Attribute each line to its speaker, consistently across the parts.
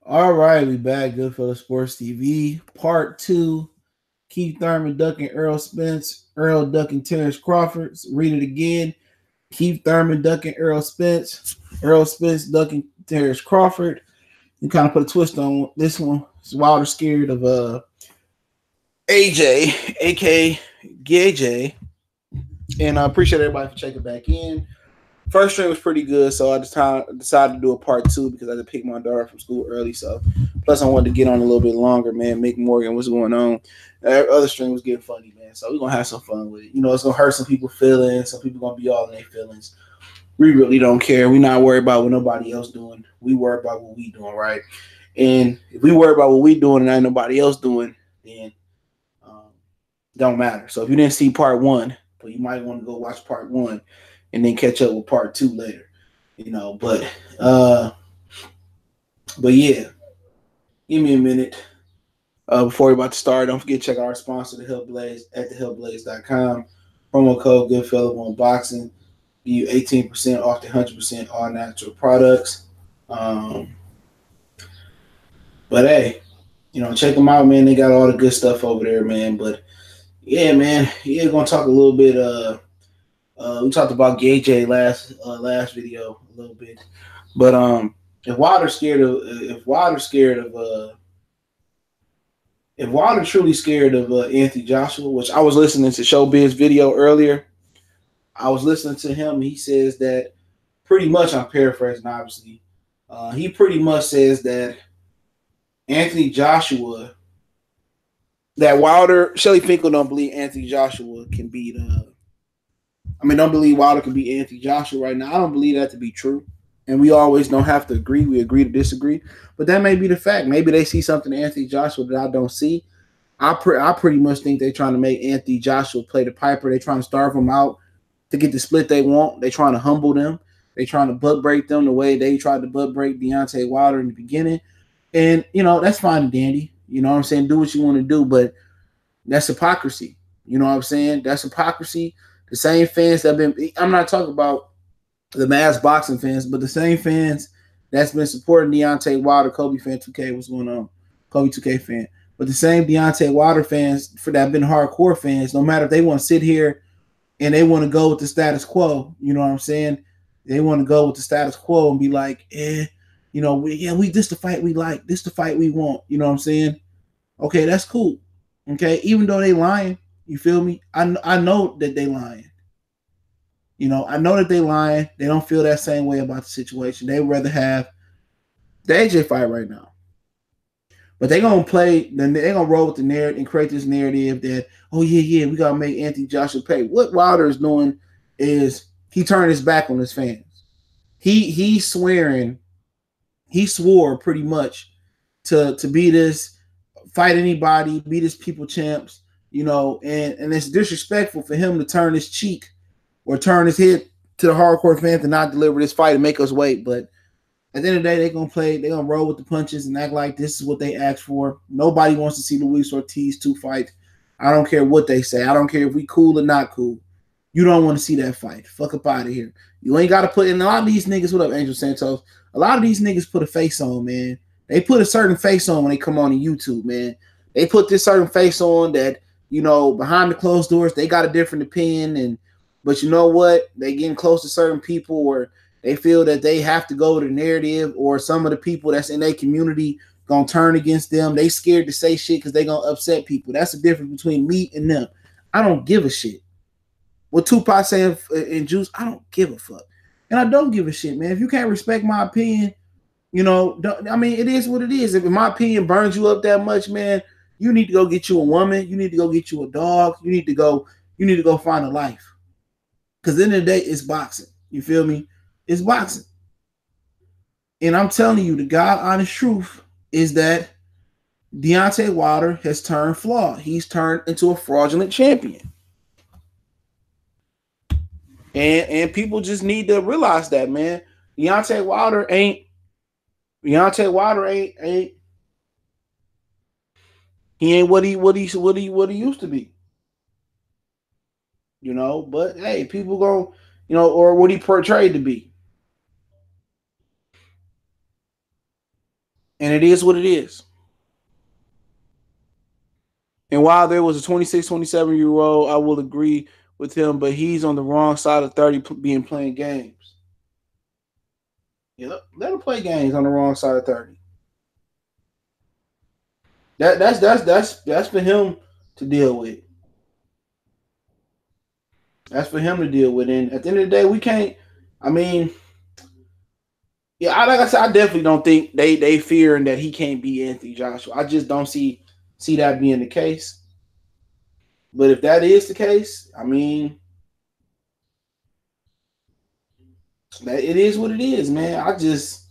Speaker 1: All right, we back. Goodfellas Sports TV, Part 2. Keith Thurman ducking Errol Spence. Errol ducking Terence Crawford. Read it again. Keith Thurman ducking Errol Spence. Errol Spence ducking Terence Crawford. You kind of put a twist on this one. It's Wilder scared of AJ, aka GJ. And I appreciate everybody for checking back in. First stream was pretty good, so I just decided to do a part two because I had to pick my daughter from school early. So, plus I wanted to get on a little bit longer, man. Mick Morgan, what's going on? Other stream was getting funny, man. So we're gonna have some fun with it. You know, it's gonna hurt some people's feelings. Some people gonna be all in their feelings. We really don't care. We not worried about what nobody else doing. We worry about what we doing, right? And if we worry about what we doing and ain't nobody else doing, then um, don't matter. So if you didn't see part one, but you might want to go watch part one and then catch up with part two later. You know, uh but yeah, give me a minute. Before we're about to start, don't forget to check out our sponsor, The Help Blaze, at thehelpblaze.com. Promo code Goodfellow on Boxing. Give you 18% off the 100% all natural products. But hey, you know, check them out, man. They got all the good stuff over there, man. But yeah, man, yeah, gonna talk a little bit. We talked about Gay J last video a little bit, but if Wilder truly scared of Anthony Joshua, which I was listening to Showbiz video earlier, I was listening to him. He says that pretty much. I'm paraphrasing, obviously. He pretty much says that Anthony Joshua, that Wilder, Shelly Finkel don't believe Anthony Joshua can beat. Don't believe Wilder can beat Anthony Joshua right now. I don't believe that to be true. And we always don't have to agree. We agree to disagree. But that may be the fact. Maybe they see something in Anthony Joshua that I don't see. I pretty much think they're trying to make Anthony Joshua play the piper. They're trying to starve him out to get the split they want. They're trying to humble them. They're trying to butt break them the way they tried to butt break Deontay Wilder in the beginning. And, you know, that's fine and dandy. You know what I'm saying? Do what you want to do. But that's hypocrisy. You know what I'm saying? That's hypocrisy. The same fans that have been, I'm not talking about the mass boxing fans, but the same fans that's been supporting Deontay Wilder, Kobe fan 2K, what's going on? Kobe 2K fan. But the same Deontay Wilder fans that have been hardcore fans, no matter if they want to sit here and they want to go with the status quo, you know what I'm saying? They want to go with the status quo and be like, you know, this the fight we like, this the fight we want, you know what I'm saying? Okay, that's cool. Okay, even though they lying, you feel me? I know that they lying. You know, I know that they lying. They don't feel that same way about the situation. They rather have the AJ fight right now. But they're gonna roll with the narrative and create this narrative that, oh yeah, we gotta make Anthony Joshua pay. What Wilder is doing is he turned his back on his fans. He swore pretty much to be this, fight anybody, be this people champs, you know, and it's disrespectful for him to turn his cheek or turn his head to the hardcore fans to not deliver this fight and make us wait. But at the end of the day, they're gonna roll with the punches and act like this is what they asked for. Nobody wants to see Luis Ortiz 2 fight. I don't care what they say. I don't care if we cool or not cool. You don't want to see that fight. Fuck up out of here. You ain't got to put in a lot of these niggas. What up, Angel Santos? A lot of these niggas put a face on, man. They put a certain face on when they come on YouTube, man. They put this certain face on that, you know, behind the closed doors, they got a different opinion. But you know what? They getting close to certain people or they feel that they have to go with the narrative, or some of the people that's in their community gonna turn against them. They scared to say shit because they gonna upset people. That's the difference between me and them. I don't give a shit. What Tupac saying in Juice, I don't give a fuck. And I don't give a shit, man. If you can't respect my opinion, you know, it is what it is. If my opinion burns you up that much, man, you need to go get you a woman. You need to go get you a dog. You need to go find a life. Because at the end of the day, it's boxing. You feel me? It's boxing. And I'm telling you, the God honest truth is that Deontay Wilder has turned flawed. He's turned into a fraudulent champion. And people just need to realize that, man. Deontay Wilder ain't he ain't what he used to be. You know, but hey, people gonna, you know, or what he portrayed to be. And it is what it is. And while there was a 26, 27-year-old, I will agree with him, but he's on the wrong side of 30 being playing games. Yep, let him play games on the wrong side of 30. That's for him to deal with. That's for him to deal with. And at the end of the day, we can't. I mean, yeah, like I said, I definitely don't think they fearing that he can't beat Anthony Joshua. I just don't see that being the case. But if that is the case, I mean, it is what it is, man. I just,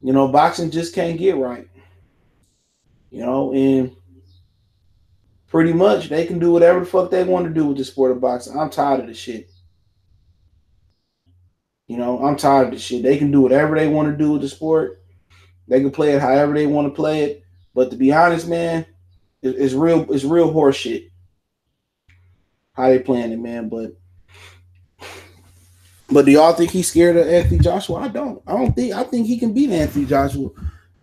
Speaker 1: boxing just can't get right. And pretty much they can do whatever the fuck they want to do with the sport of boxing. I'm tired of the shit. I'm tired of the shit. They can do whatever they want to do with the sport. They can play it however they want to play it. But to be honest, man, it's real horse shit how they playing it, man. But do y'all think he's scared of Anthony Joshua? I don't. I think he can beat Anthony Joshua.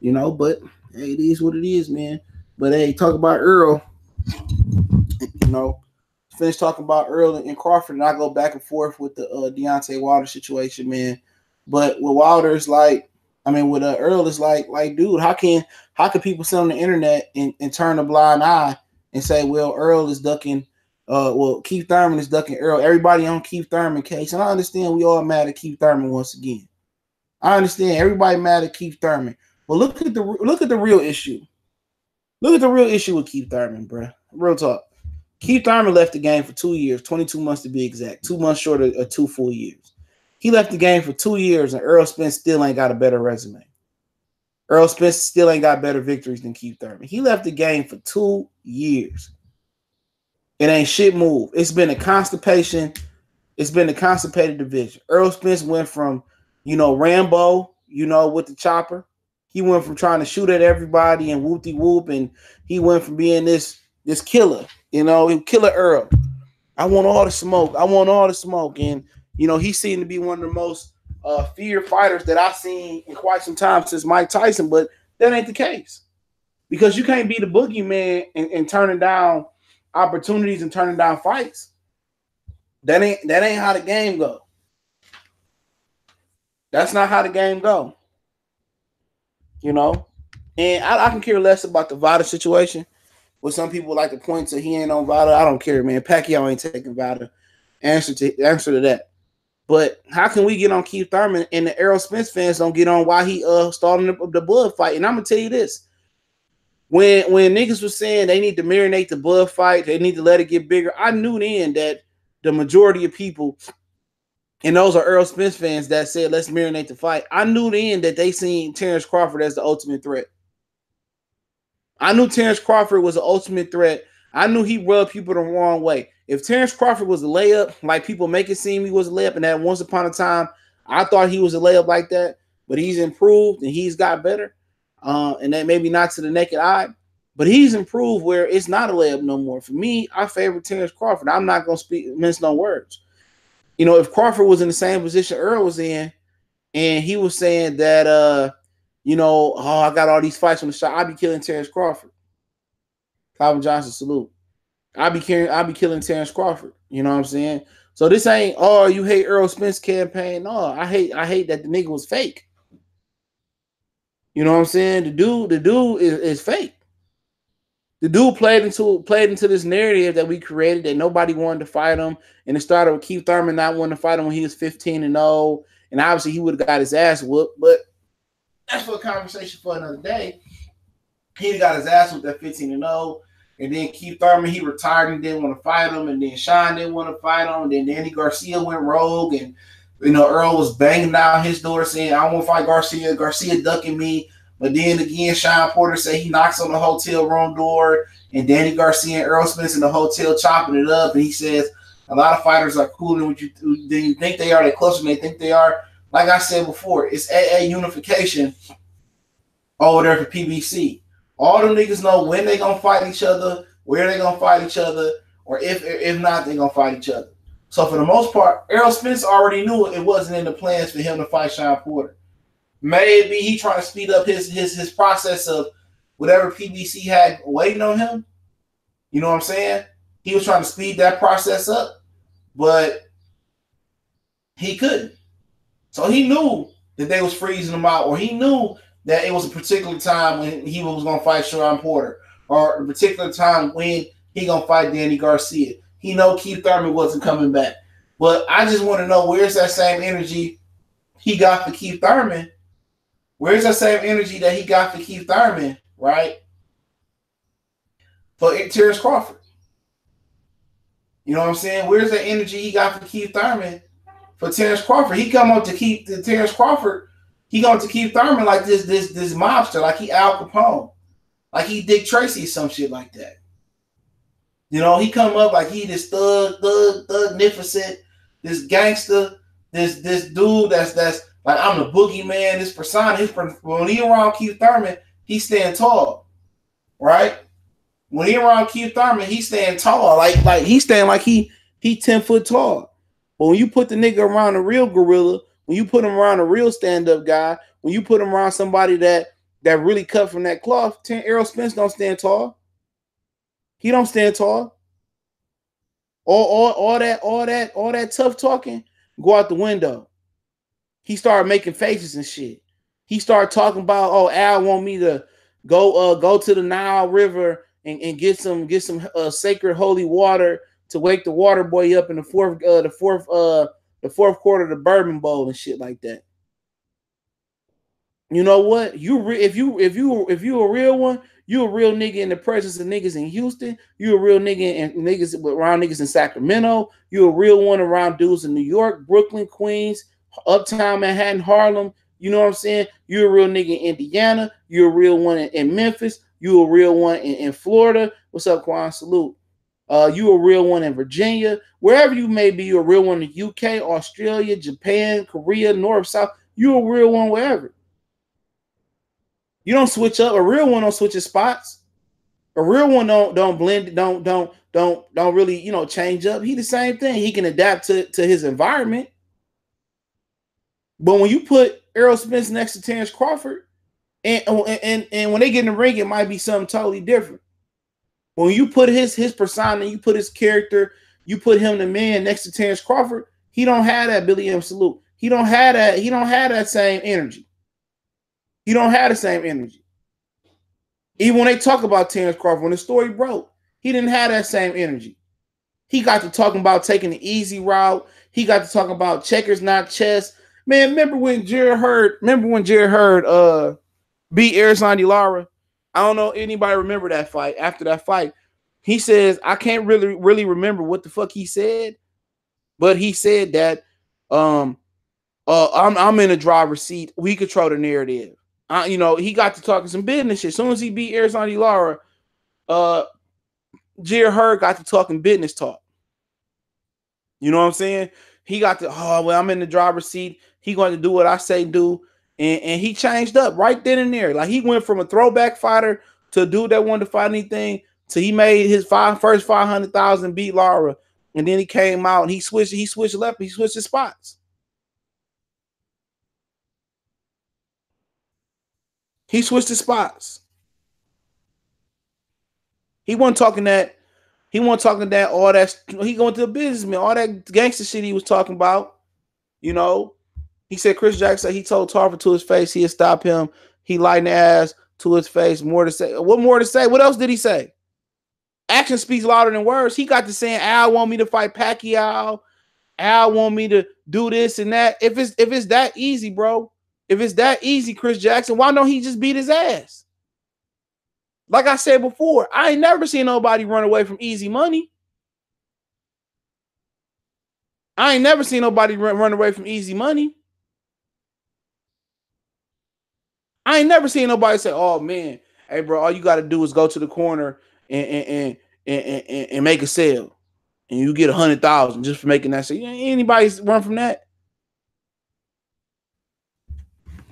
Speaker 1: But hey, it is what it is, man. But hey, talk about Errol. Finish talking about Errol and Crawford, and I go back and forth with the Deontay Wilder situation, man. But with Wilder, it's like, with Errol, it's like, dude, how can people sit on the internet and turn a blind eye and say, well, Errol is ducking, Keith Thurman is ducking Errol. Everybody on Keith Thurman case, and I understand we all mad at Keith Thurman once again. I understand everybody mad at Keith Thurman, but look at the real issue. Look at the real issue with Keith Thurman, bro. Real talk. Keith Thurman left the game for 2 years, 22 months to be exact, 2 months short of 2 full years. He left the game for 2 years, and Errol Spence still ain't got a better resume. Errol Spence still ain't got better victories than Keith Thurman. He left the game for 2 years. It ain't shit move. It's been a constipation. It's been a constipated division. Errol Spence went from, Rambo, with the chopper. He went from trying to shoot at everybody and whoop-de-whoop, and he went from being this killer, killer Errol. I want all the smoke. And, he seemed to be one of the most feared fighters that I've seen in quite some time since Mike Tyson, but that ain't the case. Because you can't be the boogeyman and turning down opportunities and turning down fights. That ain't how the game go. That's not how the game go. And I can care less about the Vada situation. What some people like to point to, he ain't on Vada. I don't care, man. Pacquiao ain't taking Vada. Answer to that. But how can we get on Keith Thurman and the Errol Spence fans don't get on why he starting the Bud fight? And I'm gonna tell you this: when niggas was saying they need to marinate the Bud fight, they need to let it get bigger. I knew then that the majority of people, and those are Errol Spence fans that said let's marinate the fight. I knew then that they seen Terence Crawford as the ultimate threat. I knew Terence Crawford was an ultimate threat. I knew he rubbed people the wrong way. If Terence Crawford was a layup, like people make it seem he was a layup, and that once upon a time, I thought he was a layup like that, but he's improved and he's got better. And that maybe not to the naked eye, but he's improved where it's not a layup no more. For me, I favor Terence Crawford. I'm not going to mince no words. If Crawford was in the same position Errol was in, and he was saying that, I got all these fights on the shot, I'd be killing Terence Crawford. Calvin Johnson, salute. I'd be killing Terence Crawford. You know what I'm saying? So this ain't, you hate Errol Spence campaign. No, I hate that the nigga was fake. You know what I'm saying? The dude is fake. The dude played into this narrative that we created that nobody wanted to fight him. And it started with Keith Thurman not wanting to fight him when he was 15-0. And obviously he would have got his ass whooped. But that's for a conversation for another day. He got his ass whooped at 15-0. And then Keith Thurman, he retired and didn't want to fight him. And then Sean didn't want to fight him. And then Danny Garcia went rogue. And, Errol was banging down his door saying, I want to fight Garcia. Garcia ducking me. But then again, Sean Porter said he knocks on the hotel room door. And Danny Garcia and Errol Spence in the hotel chopping it up. And he says, a lot of fighters are cooler than you think they are. They're closer than they think they are. Like I said before, it's AA unification over there for PBC. All them niggas know when they gonna fight each other, where they gonna fight each other, or if not, they gonna fight each other. So for the most part, Errol Spence already knew it wasn't in the plans for him to fight Sean Porter. Maybe he trying to speed up his process of whatever PBC had waiting on him. You know what I'm saying? He was trying to speed that process up, but he couldn't. So he knew that they was freezing him out, or he knew that it was a particular time when he was going to fight Sharon Porter, or a particular time when he going to fight Danny Garcia. He know Keith Thurman wasn't coming back. But I just want to know, where's that same energy he got for Keith Thurman? Where's that same energy that he got for Keith Thurman, right? For Terence Crawford. You know what I'm saying? Where's the energy he got for Keith Thurman for Terence Crawford? He come up to Terence Crawford. He going to Keith Thurman like this mobster, like he Al Capone, like he Dick Tracy, some shit like that. You know, he come up like he this thugnificent, this gangster, this dude that's like, I'm the boogeyman. This persona, when he around Keith Thurman, he stand tall, right? When he around Keith Thurman, he stand tall, like he stand like he 10 foot tall. But when you put the nigga around a real gorilla, when you put him around a real stand up guy, when you put him around somebody that really cut from that cloth, Errol Spence don't stand tall. He don't stand tall. All that tough talking go out the window. He started making faces and shit. He started talking about, oh, Al want me to go to the Nile River and get some sacred holy water to wake the water boy up in the fourth quarter of the Bourbon Bowl and shit like that. You know what? If you a real one, you a real nigga in the presence of niggas in Houston. You a real nigga and niggas around niggas in Sacramento. You a real one around dudes in New York, Brooklyn, Queens, Uptown Manhattan, Harlem. You know what I'm saying? You a real nigga in Indiana. You a real one in Memphis. You a real one in Florida. What's up, Quan? Salute. You a real one in Virginia. Wherever you may be, you a real one in the UK, Australia, Japan, Korea, North, South. You a real one wherever. You don't switch up. A real one don't switch his spots. A real one don't blend. Don't really change up. He the same thing. He can adapt to his environment. But when you put Errol Spence next to Terence Crawford, and when they get in the ring, it might be something totally different. When you put his persona, you put his character, you put him the man next to Terence Crawford, he don't have that Billy M. Salute. He don't have that same energy. He don't have the same energy. Even when they talk about Terence Crawford, when the story broke, he didn't have that same energy. He got to talking about taking the easy route. He got to talking about checkers, not chess. Man, remember when Jared Hurd beat Errol Lara? I don't know if anybody remember that fight. After that fight, he says, I can't really remember what the fuck he said, but he said that I'm in the driver's seat. We control the narrative. He got to talking some business shit. As soon as he beat Errol Lara, Jared Hurd got to talking business talk. You know what I'm saying? He got to, I'm in the driver's seat. He going to do what I say do. And he changed up right then and there. Like, he went from a throwback fighter to a dude that wanted to fight anything to he made his first 500,000, beat Lara. And then he came out and he switched left. He switched his spots. He switched his spots. He wasn't talking that all that. He going to the businessman, all that gangster shit he was talking about. He said Chris Jackson said he told Tarver to his face he'd stop him. He lightened the ass to his face. More to say. What more to say? What else did he say? Action speaks louder than words. He got to saying, Al want me to fight Pacquiao. Al want me to do this and that. If it's that easy, bro. If it's that easy, Chris Jackson, why don't he just beat his ass? Like I said before, I ain't never seen nobody run away from easy money. I ain't never seen nobody run away from easy money. I ain't never seen nobody say, oh, man, hey, bro, all you got to do is go to the corner and make a sale. And you get 100,000 just for making that sale. Anybody run from that?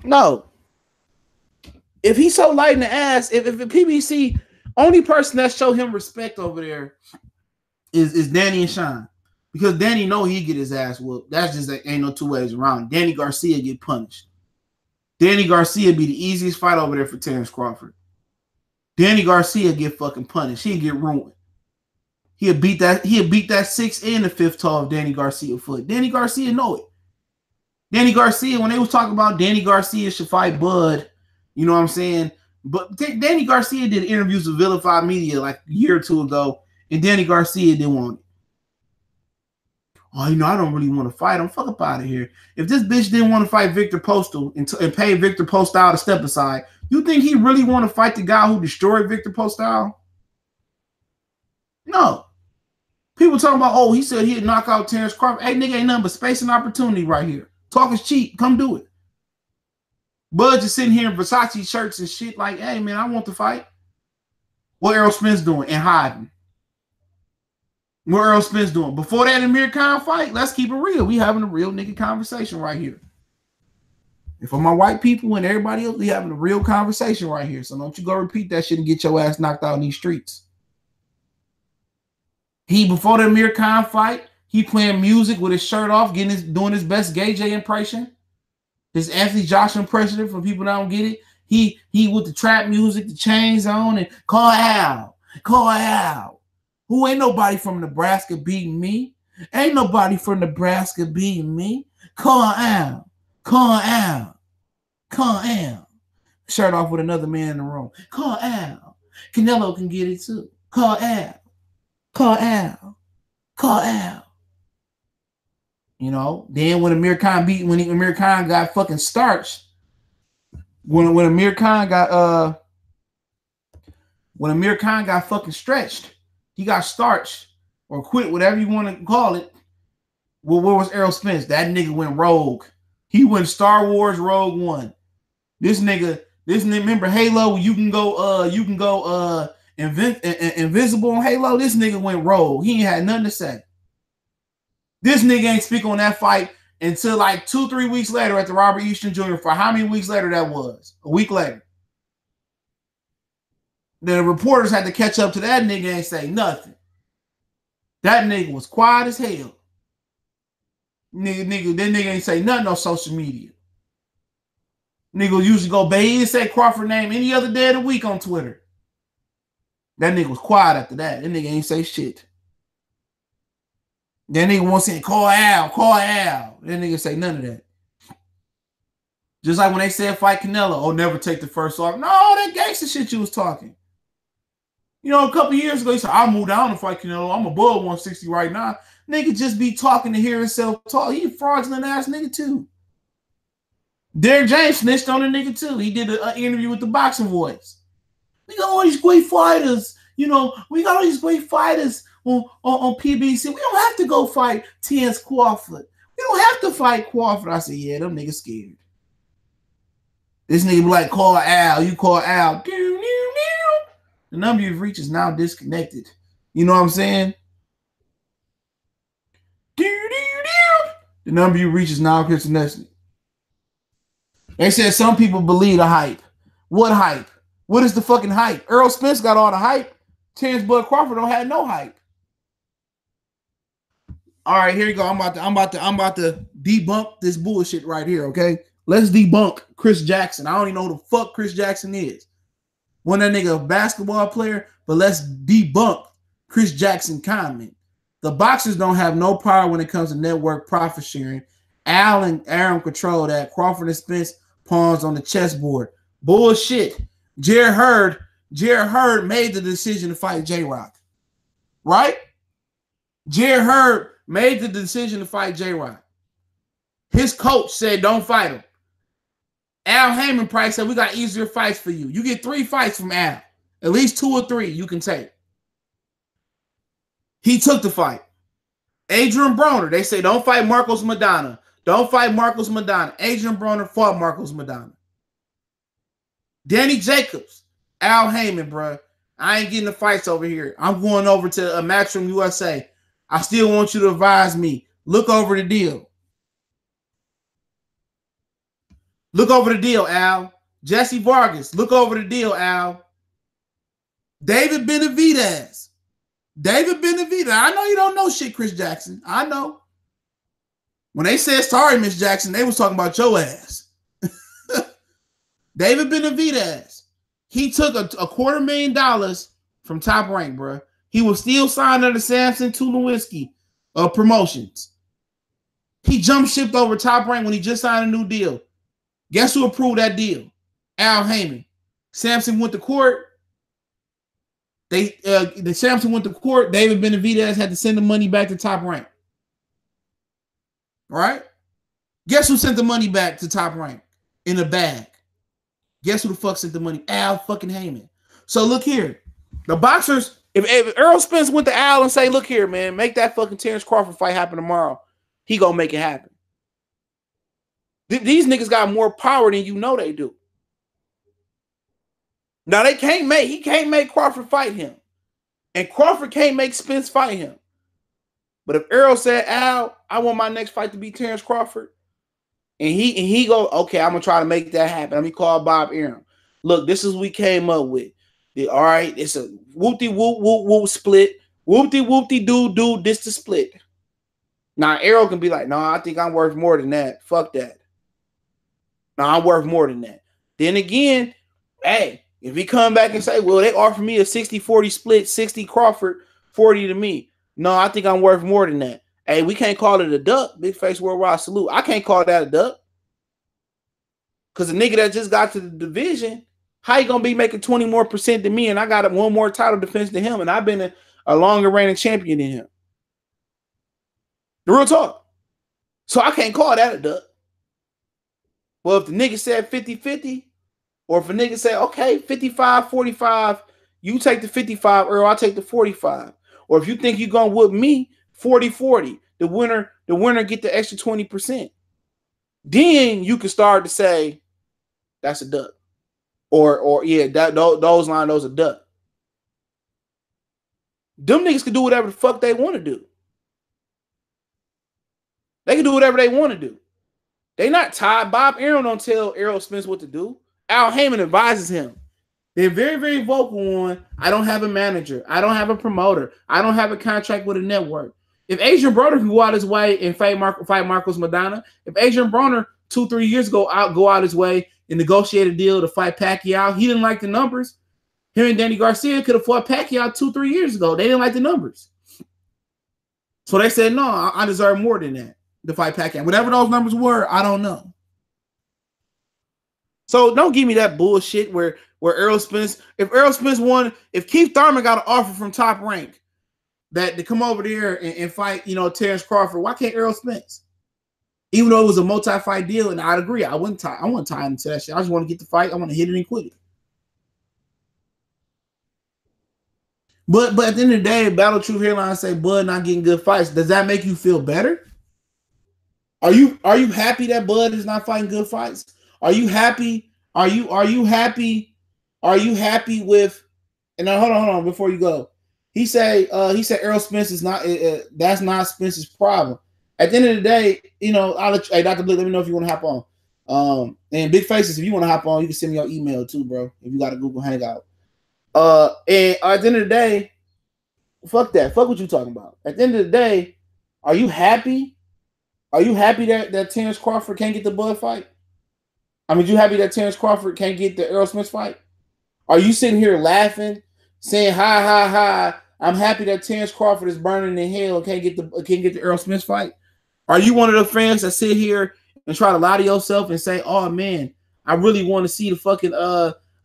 Speaker 1: No. If he's so light in the ass, if the PBC, only person that show him respect over there is Danny and Sean. Because Danny know he get his ass whooped. That's just ain't no two ways around. Danny Garcia get punished. Danny Garcia be the easiest fight over there for Terence Crawford. Danny Garcia get fucking punished. He'd get ruined. He'll beat that 6th and the 5th toe of Danny Garcia foot. Danny Garcia know it. Danny Garcia, when they was talking about Danny Garcia should fight Bud, you know what I'm saying? But Danny Garcia did interviews with Vilified Media like a year or two ago, and Danny Garcia didn't want it. Oh, I don't really want to fight him. Fuck up out of here. If this bitch didn't want to fight Victor Postal and pay Victor Postal to step aside, you think he really want to fight the guy who destroyed Victor Postal? No. People talking about, oh, he said he'd knock out Terence Crawford. Hey, nigga, ain't nothing but space and opportunity right here. Talk is cheap. Come do it. Bud just sitting here in Versace shirts and shit like, hey, man, I want to fight. What Errol Spence doing? And hiding. What Errol Spence doing? Before that Amir Khan fight, let's keep it real. We having a real nigga conversation right here. And for my white people and everybody else, we having a real conversation right here. So don't you go repeat that shit and get your ass knocked out in these streets. Before the Amir Khan fight, he playing music with his shirt off, doing his best Gay J impression. His Anthony Joshua impression, for people that don't get it. He with the trap music, the chains on, and call out. Who ain't nobody from Nebraska beating me? Ain't nobody from Nebraska beating me. Call out. Shirt off with another man in the room. Call out. Canelo can get it too. Call out. You know, then when Amir Khan got fucking starched, when Amir Khan got fucking stretched, he got starched or quit, whatever you want to call it. Well, where was Errol Spence? That nigga went rogue. He went Star Wars Rogue One. This nigga, remember Halo? You can go invisible on Halo. This nigga went rogue. He ain't had nothing to say. This nigga ain't speak on that fight until like 2-3 weeks later at the Robert Easton Jr. for how many weeks later that was? A week later. The reporters had to catch up to that nigga and say nothing. That nigga was quiet as hell. That nigga ain't say nothing on social media. Nigga usually go, but he didn't say Crawford name any other day of the week on Twitter. That nigga was quiet after that. That nigga ain't say shit. That nigga won't say, call Al. That nigga say none of that. Just like when they said fight Canelo, oh, never take the first off. No, that gangster shit you was talking. You know, a couple years ago, he said, I'll move down to fight Canelo. I'm above 160 right now. Nigga just be talking to hear himself talk. He a fraudulent ass nigga too. Derrick James snitched on the nigga too. He did an interview with the Boxing Voice. We got all these great fighters. You know, we got all these great fighters on PBC. We don't have to go fight Terence Crawford. We don't have to fight Crawford. I said, yeah, them niggas scared. This nigga be like, call Al. You call Al. The number you've reached is now disconnected. You know what I'm saying? The number you reach is now disconnected. They said some people believe the hype. What hype? What is the fucking hype? Errol Spence got all the hype. Terence Bud Crawford don't have no hype. All right, here you go. I'm about to debunk this bullshit right here, okay? Let's debunk Chris Jackson. I don't even know who the fuck Chris Jackson is. One that nigga a basketball player, but let's debunk Chris Jackson comment. The boxers don't have no power when it comes to network profit sharing. Al and Aaron control that. Crawford and Spence pawns on the chessboard. Bullshit. Jared Hurd made the decision to fight J-Rock. Right? Jared Hurd made the decision to fight J-Rock. His coach said, don't fight him. Al Heyman Price said, we got easier fights for you. You get 3 fights from Al. At least 2 or 3 you can take. He took the fight. Adrian Broner, they say, don't fight Marcos Madonna. Don't fight Marcos Madonna. Adrian Broner fought Marcos Madonna. Danny Jacobs, Al Heyman, bro. I ain't getting the fights over here. I'm going over to a Matchroom USA. I still want you to advise me. Look over the deal. Look over the deal, Al. Jesse Vargas, look over the deal, Al. David Benavidez. I know you don't know shit, Chris Jackson. I know. When they said sorry, Miss Jackson, they was talking about your ass. David Benavidez, he took a $250,000 from Top Rank, bro. He was still signed under Samson Tulowitzki promotions. He jump shipped over Top Rank when he just signed a new deal. Guess who approved that deal? Al Heyman. Samson went to court. The Samson went to court. David Benavidez had to send the money back to Top Rank. All right? Guess who sent the money back to Top Rank in a bag? Guess who the fuck sent the money? Al fucking Heyman. So look here. The boxers, if Errol Spence went to Al and say, look here, man, make that fucking Terence Crawford fight happen tomorrow, he gonna make it happen. These niggas got more power than you know they do. Now he can't make Crawford fight him. And Crawford can't make Spence fight him. But if Errol said, Al, I want my next fight to be Terence Crawford, and he go, okay, I'm gonna try to make that happen. Let me call Bob Arum. Look, this is what we came up with. All right, it's a whoopty whoop whoop whoop split. Whoopty whoopty doo doo, this the split. Now Errol can be like, no, I think I'm worth more than that. Fuck that. No, I'm worth more than that. Then again, hey, if he come back and say, well, they offer me a 60-40 split, 60 Crawford, 40 to me. No, I think I'm worth more than that. Hey, we can't call it a duck. Big face worldwide salute. I can't call that a duck. Because the nigga that just got to the division, how you going to be making 20 more % than me, and I got one more title defense than him, and I've been a longer reigning champion than him. The real talk. So I can't call that a duck. Well, if the nigga said 50-50, or if a nigga say, okay, 55-45, you take the 55, Earl, I'll take the 45. Or if you think you're going to whoop me, 40-40, the winner get the extra 20%. Then you can start to say, that's a duck. Or yeah, those are duck. Them niggas can do whatever the fuck they want to do. They can do whatever they want to do. They not tied. Bob Arum don't tell Errol Spence what to do. Al Heyman advises him. They're very, very vocal on, I don't have a manager. I don't have a promoter. I don't have a contract with a network. If Adrian Broner can go out his way and fight Marcos Maidana, if Adrian Broner 2-3 years ago go out his way and negotiate a deal to fight Pacquiao, he didn't like the numbers. Him and Danny Garcia could have fought Pacquiao 2-3 years ago. They didn't like the numbers. So they said, no, I deserve more than that to fight Pacquiao. Whatever those numbers were, I don't know. So don't give me that bullshit where Errol Spence, if Errol Spence won, if Keith Thurman got an offer from Top Rank that to come over there and fight, Terence Crawford, why can't Errol Spence? Even though it was a multi-fight deal, and I'd agree, I wouldn't tie him to that shit. I just want to get the fight. I want to hit it and quit it. But at the end of the day, Battle Truth Hairline say Bud not getting good fights. Does that make you feel better? Are you happy that Bud is not fighting good fights? Are you happy? Are you happy? Are you happy with? And now hold on before you go. He said Errol Spence is not. That's not Spence's problem. At the end of the day, I'll let you, hey, Dr. Blick, let me know if you want to hop on. And Big Faces, if you want to hop on, you can send me your email too, bro. If you got a Google Hangout. And at the end of the day, fuck that. Fuck what you talking about. At the end of the day, are you happy? Are you happy that Terence Crawford can't get the Bud fight? I mean, you happy that Terence Crawford can't get the Errol Spence fight? Are you sitting here laughing, saying, "Ha ha ha"? I'm happy that Terence Crawford is burning in hell and can't get the Errol Spence fight. Are you one of the fans that sit here and try to lie to yourself and say, "Oh man, I really want to see the fucking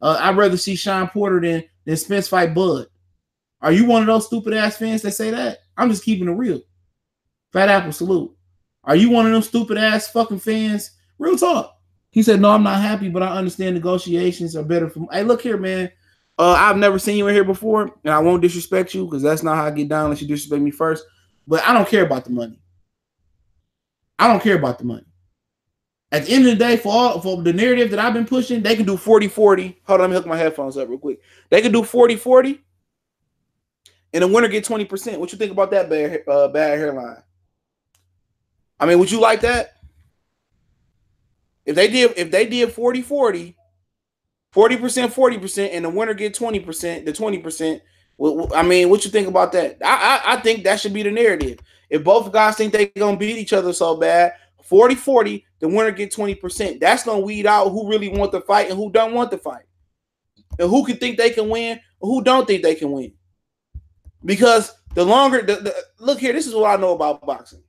Speaker 1: I'd rather see Sean Porter than Spence fight Bud"? Are you one of those stupid ass fans that say that? I'm just keeping it real. Fat Apple salute. Are you one of them stupid ass fucking fans? Real talk. He said, no, I'm not happy, but I understand negotiations are better for. Hey, look here, man. I've never seen you in here before, and I won't disrespect you because that's not how I get down unless you disrespect me first. But I don't care about the money. I don't care about the money. At the end of the day, for the narrative that I've been pushing, they can do 40-40. Hold on, let me hook my headphones up real quick. They can do 40-40, and the winner get 20%. What you think about that bad hairline? I mean, would you like that? If they did 40-40, 40%, and the winner get 20%, the 20%. I mean, what you think about that? I think that should be the narrative. If both guys think they're gonna beat each other so bad, 40-40, the winner get 20%. That's gonna weed out who really want to fight and who don't want to fight, and who can think they can win or who don't think they can win. Because the longer look here, this is what I know about boxing.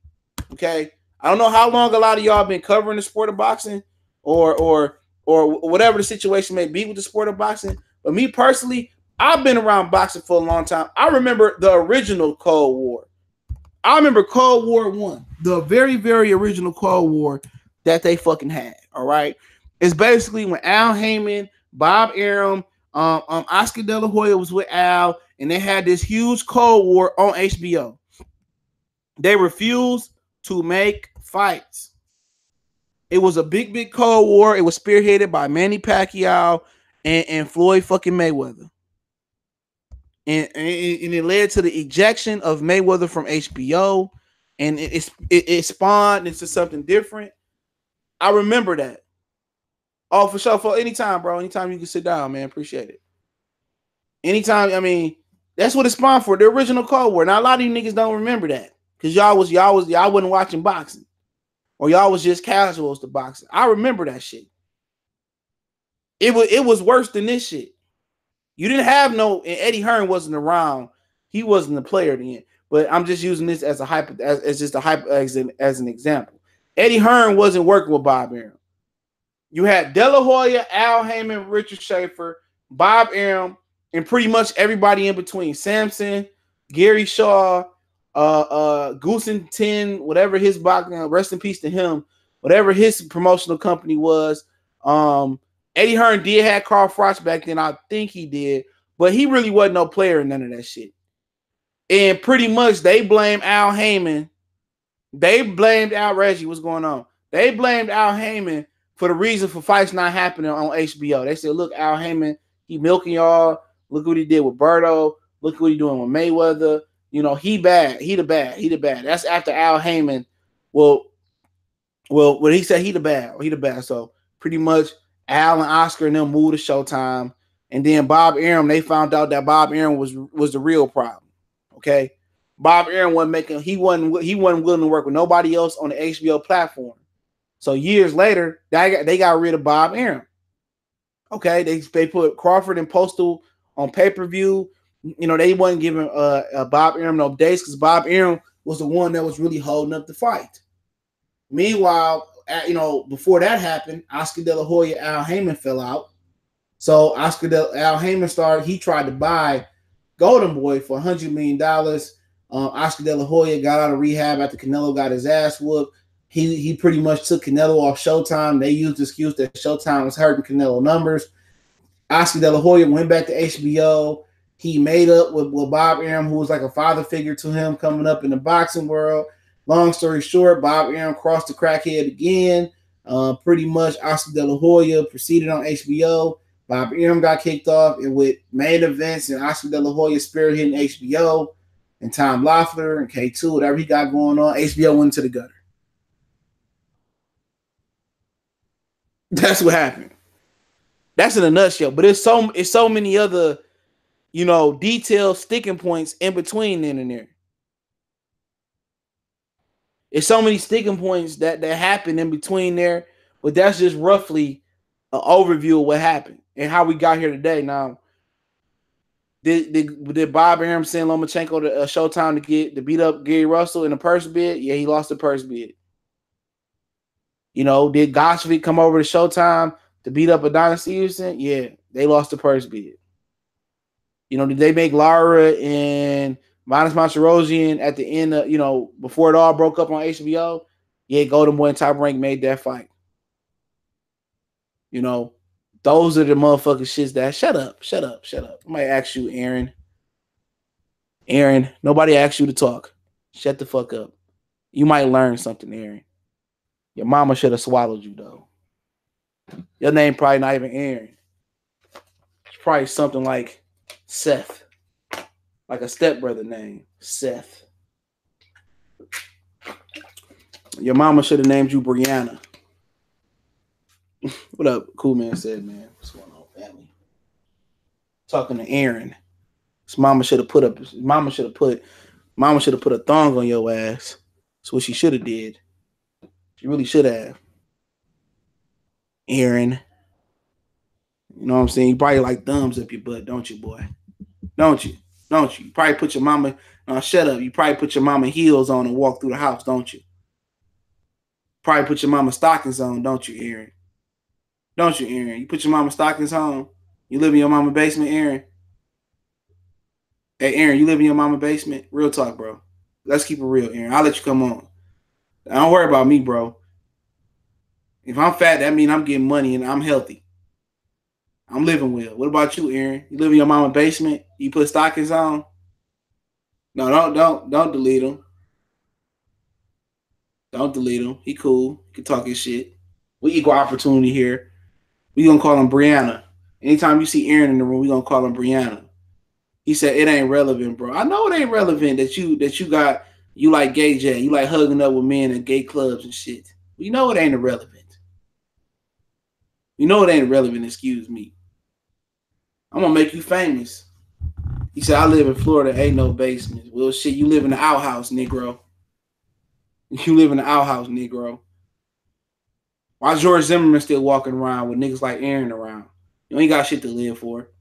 Speaker 1: Okay, I don't know how long a lot of y'all been covering the sport of boxing, or whatever the situation may be with the sport of boxing. But me personally, I've been around boxing for a long time. I remember the original Cold War. I remember Cold War I, the very, very original Cold War that they fucking had. All right, it's basically when Al Heyman, Bob Arum, Oscar De La Hoya was with Al, and they had this huge Cold War on HBO. They refused to make fights. It was a big, big Cold War. It was spearheaded by Manny Pacquiao and Floyd fucking Mayweather. And it led to the ejection of Mayweather from HBO, and it spawned into something different. I remember that. Oh, for sure. For anytime, bro. Anytime you can sit down, man. Appreciate it. Anytime. I mean, that's what it spawned for. The original Cold War. Now a lot of you niggas don't remember that because y'all wasn't watching boxing, or y'all was just casuals to boxing. I remember that shit. It was worse than this shit. You didn't have and Eddie Hearn wasn't around. He wasn't a player then. But I'm just using this as as an example. Eddie Hearn wasn't working with Bob Arum. You had De La Hoya, Al Heyman, Richard Schaefer, Bob Arum, and pretty much everybody in between. Samson, Gary Shaw, Goosen 10, whatever his boxing, rest in peace to him, whatever his promotional company was. Eddie Hearn did have Carl Frost back then. I think he did, but he really wasn't no player in none of that shit. And pretty much they blamed Al Heyman. They blamed Al Reggie. What's going on? They blamed Al Heyman for the reason for fights not happening on HBO. They said, look, Al Heyman, he milking y'all. Look what he did with Berto. Look what he doing with Mayweather. You know, he bad. He the bad. He the bad. That's after Al Heyman. Well, when he said he the bad. So pretty much Al and Oscar and them moved to Showtime. And then Bob Arum, they found out that Bob Arum was the real problem. Okay. Bob Arum he wasn't willing to work with nobody else on the HBO platform. So years later, they got rid of Bob Arum. Okay, they put Crawford and Postal on pay-per-view. You know, they wasn't giving Bob Arum no dates because Bob Arum was the one that was really holding up the fight. Meanwhile, before that happened, Oscar De La Hoya, Al Heyman fell out. So Al Heyman he tried to buy Golden Boy for $100 million. Oscar De La Hoya got out of rehab after Canelo got his ass whooped. He pretty much took Canelo off Showtime. They used the excuse that Showtime was hurting Canelo numbers. Oscar De La Hoya went back to HBO. He made up with Bob Arum, who was like a father figure to him coming up in the boxing world. Long story short, Bob Arum crossed the crackhead again. Pretty much Oscar De La Hoya proceeded on HBO. Bob Arum got kicked off, and with main events and Oscar De La Hoya spearheading HBO and Tom Loeffler and K2, whatever he got going on, HBO went to the gutter. That's what happened. That's in a nutshell. But it's so many other, detailed sticking points in between then and there. It's so many sticking points that happen in between there, but that's just roughly an overview of what happened and how we got here today. Now, did Bob Arum send Lomachenko to Showtime to beat up Gary Russell in the purse bid? Yeah, he lost the purse bid. Did Goshvik come over to Showtime to beat up Adonis Stevenson? Yeah, they lost the purse bid. Did they make Lara and Vanes Monterosian at the end of, before it all broke up on HBO? Yeah, Golden Boy and Top Rank made that fight. Those are the motherfucking shits that shut up. I might ask you, Aaron, nobody asked you to talk. Shut the fuck up. You might learn something, Aaron. Your mama should have swallowed you, though. Your name probably not even Aaron. It's probably something like Seth. Like a stepbrother name, Seth. Your mama should have named you Brianna. What up, Cool Man said, man? What's going on, family? Talking to Aaron. His mama should have put a thong on your ass. That's what she should have did. She really should have. Aaron. You know what I'm saying? You probably like thumbs up your butt, don't you, boy? Don't you? Don't you? You probably put your mama. Shut up. You probably put your mama heels on and walk through the house, don't you? Probably put your mama stockings on, don't you, Aaron? Don't you, Aaron? You put your mama stockings on. You live in your mama basement, Aaron. Hey, Aaron, you live in your mama basement? Real talk, bro. Let's keep it real, Aaron. I'll let you come on. Don't worry about me, bro. If I'm fat, that means I'm getting money and I'm healthy. I'm living well. What about you, Aaron? You live in your mama basement? You put stockings on? No, don't delete him. Don't delete him. He cool. He can talk his shit. We equal opportunity here. We gonna call him Brianna. Anytime you see Aaron in the room, we gonna call him Brianna. He said it ain't relevant, bro. I know it ain't relevant that you like gay J. You like hugging up with men in gay clubs and shit. We know it ain't irrelevant. You know it ain't relevant, excuse me. I'm gonna make you famous. He said, I live in Florida, ain't no basement. Well, shit, you live in the outhouse, Negro. You live in the outhouse, Negro. Why George Zimmerman still walking around with niggas like Aaron around? You ain't got shit to live for.